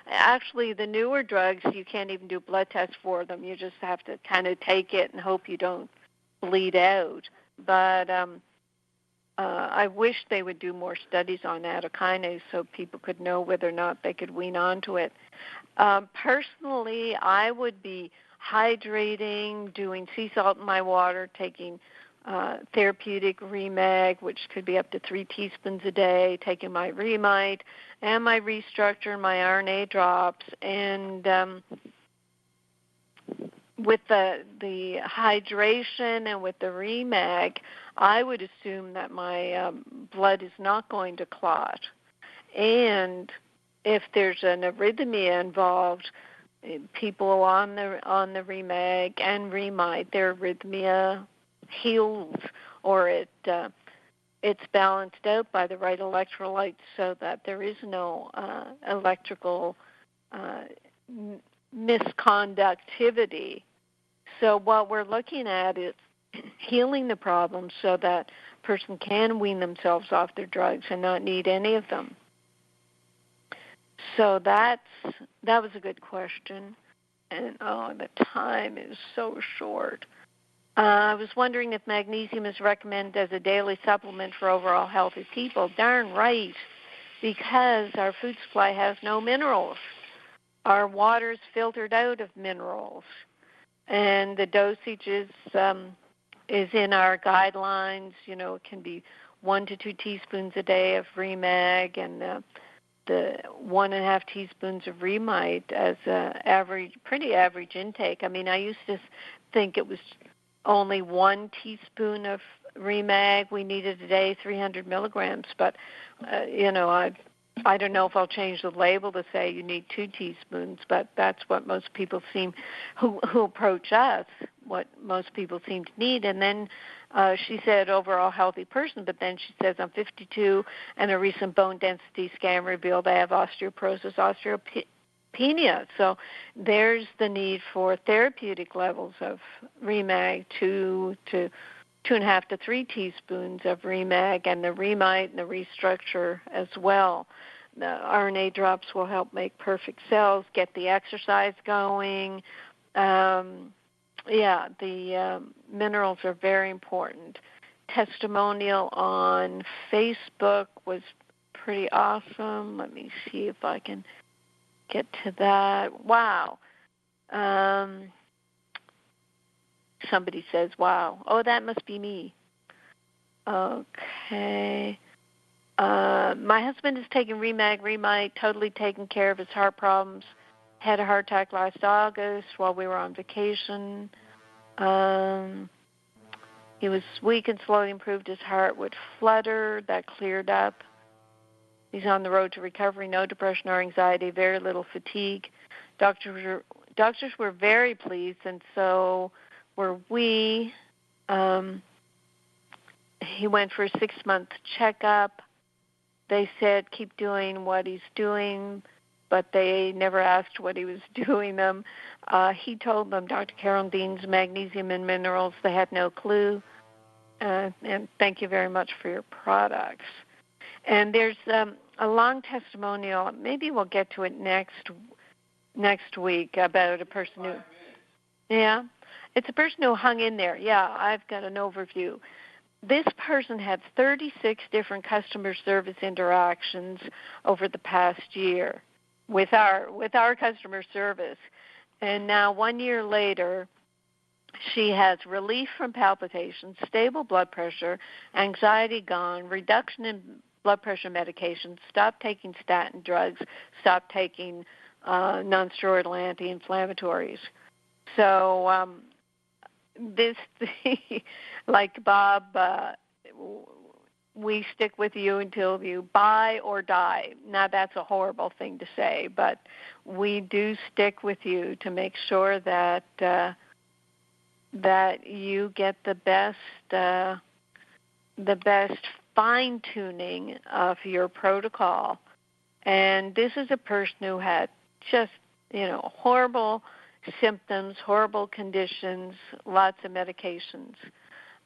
D: Actually, the newer drugs, you can't even do blood tests for them. You just have to kind of take it and hope you don't bleed out. But I wish they would do more studies on nattokinase so people could know whether or not they could wean onto it. Personally, I would be hydrating, doing sea salt in my water, taking therapeutic Remag, which could be up to 3 teaspoons a day, taking my Remite and my Restructure, my RNA drops, and with the hydration and with the Remag, I would assume that my blood is not going to clot. And if there's an arrhythmia involved, people on the Remag and Remite, their arrhythmia heals, or it's balanced out by the right electrolytes so that there is no electrical misconductivity. So what we're looking at is healing the problem so that person can wean themselves off their drugs and not need any of them. So that was a good question. And the time is so short. I was wondering if magnesium is recommended as a daily supplement for overall healthy people. Darn right, because our food supply has no minerals. Our water is filtered out of minerals, and the dosage is in our guidelines. It can be 1 to 2 teaspoons a day of Remag and the 1.5 teaspoons of Remite as pretty average intake. I mean, I used to think it was only 1 teaspoon of Remag we needed a day, 300 milligrams. But, I don't know if I'll change the label to say you need 2 teaspoons, but that's what most people who approach us, what most people seem to need. And then she said overall healthy person, but then she says I'm 52 and a recent bone density scan revealed I have osteoporosis, osteopenia. So there's the need for therapeutic levels of Remag, 2 to 2.5 to 3 teaspoons of Remag, and the Remite and the Restructure as well. The RNA drops will help make perfect cells, get the exercise going. The minerals are very important. Testimonial on Facebook was pretty awesome. Let me see if I can get to that. Wow. Somebody says, wow. Oh, that must be me. Okay. My husband is taking Remag, Remite, totally taking care of his heart problems. Had a heart attack last August while we were on vacation. He was weak and slowly improved. His heart would flutter. That cleared up. He's on the road to recovery. No depression or anxiety. Very little fatigue. Doctors were very pleased, and so were we. He went for a 6-month checkup. They said keep doing what he's doing, but they never asked what he was doing them. He told them, Dr. Carolyn Dean's magnesium and minerals, they had no clue. And thank you very much for your products. And there's a long testimonial. Maybe we'll get to it next week about a person who, it's a person who hung in there. Yeah, I've got an overview. This person had 36 different customer service interactions over the past year with our customer service. And now 1 year later, she has relief from palpitations, stable blood pressure, anxiety gone, reduction in blood pressure medications, stopped taking statin drugs, stopped taking nonsteroidal anti-inflammatories. So this, like Bob, we stick with you until you buy or die. Now, that's a horrible thing to say, but we do stick with you to make sure that that you get the best fine-tuning of your protocol. And this is a person who had just, horrible symptoms, horrible conditions, lots of medications.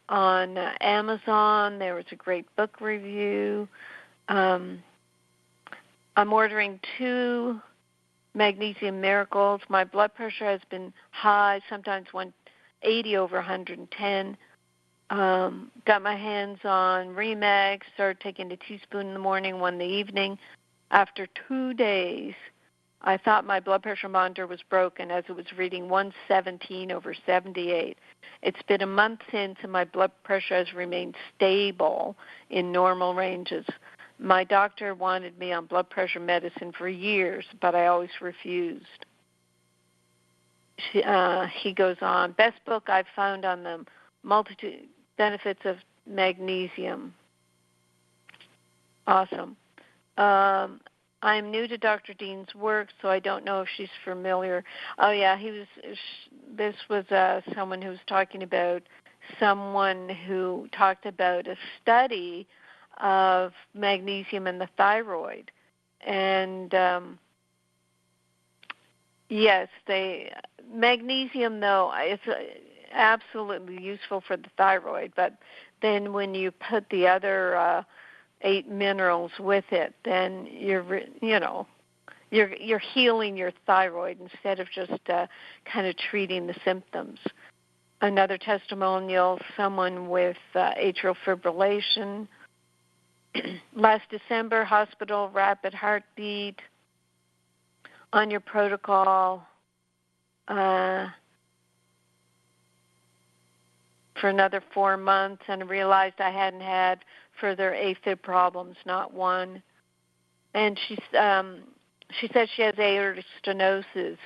D: On Amazon, there was a great book review. I'm ordering 2 Magnesium Miracles. My blood pressure has been high, sometimes 180 over 110. Got my hands on Remag, started taking a teaspoon in the morning, 1 in the evening. After 2 days, I thought my blood pressure monitor was broken as it was reading 117 over 78. It's been a month since, and my blood pressure has remained stable in normal ranges. My doctor wanted me on blood pressure medicine for years, but I always refused. He goes on, best book I've found on the multitude benefits of magnesium. Awesome. I'm new to Dr. Dean's work, so I don't know if she's familiar. Oh, yeah, this was someone who was talking about someone who talked about a study of magnesium in the thyroid. And, yes, magnesium, though, it's absolutely useful for the thyroid, but then when you put the other 8 minerals with it, then you're healing your thyroid instead of just kind of treating the symptoms. Another testimonial, someone with atrial fibrillation. Last December, hospital, rapid heartbeat, on your protocol for another 4 months, and realized I hadn't had further AFib problems, not one. And she said she has aortic stenosis,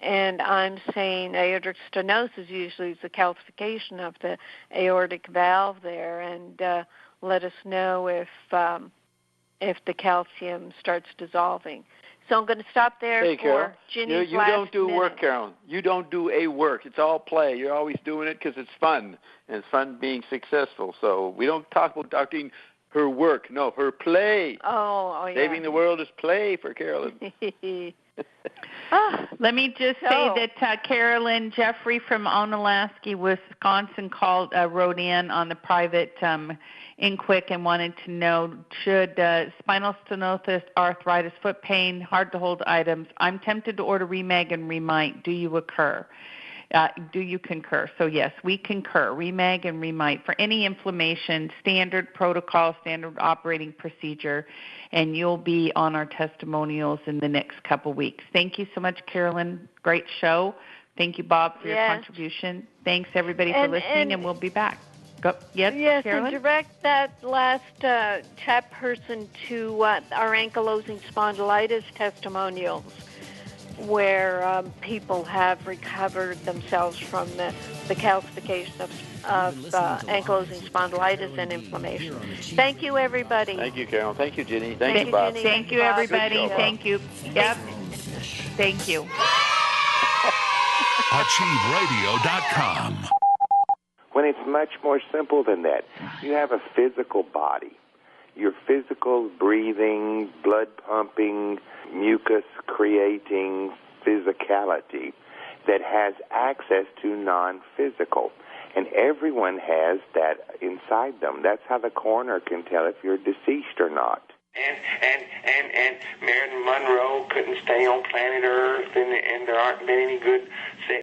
D: and I'm saying aortic stenosis usually is the calcification of the aortic valve there, and let us know if the calcium starts dissolving. So I'm going to stop there
A: hey,
D: for Ginny's
A: you
D: last
A: don't do
D: minute.
A: work, Carolyn. You don't do a work. It's all play. You're always doing it because it's fun, and it's fun being successful. So we don't talk about Dr. Dean, her work. No, her play.
D: Oh, yeah.
A: Saving the world is play for Carolyn.
C: Let me just say that Carolyn Jeffrey from Onalaska, Wisconsin, wrote in on the private InQuick and wanted to know, should spinal stenosis, arthritis, foot pain, hard-to-hold items, I'm tempted to order Remag and Remite. Do you concur? So, yes, we concur. Remag and Remite for any inflammation, standard protocol, standard operating procedure, and you'll be on our testimonials in the next couple weeks. Thank you so much, Carolyn. Great show. Thank you, Bob, for your contribution. Thanks, everybody, for listening, and we'll be back. Yes,
D: Carolyn? And direct that last chat person to our ankylosing spondylitis testimonials, where people have recovered themselves from the calcification of ankylosing spondylitis and inflammation. Thank you, everybody.
A: Thank you, Carolyn. Thank you, Ginny. Thank you, Bob.
C: Thank you, everybody. Thank you. Yep. Thank you.
M: AchieveRadio.com. When it's much more simple than that, you have a physical body. Your physical breathing, blood pumping, mucus creating physicality that has access to non-physical. And everyone has that inside them. That's how the coroner can tell if you're deceased or not. And Marilyn Monroe couldn't stay on planet Earth, and there aren't been any good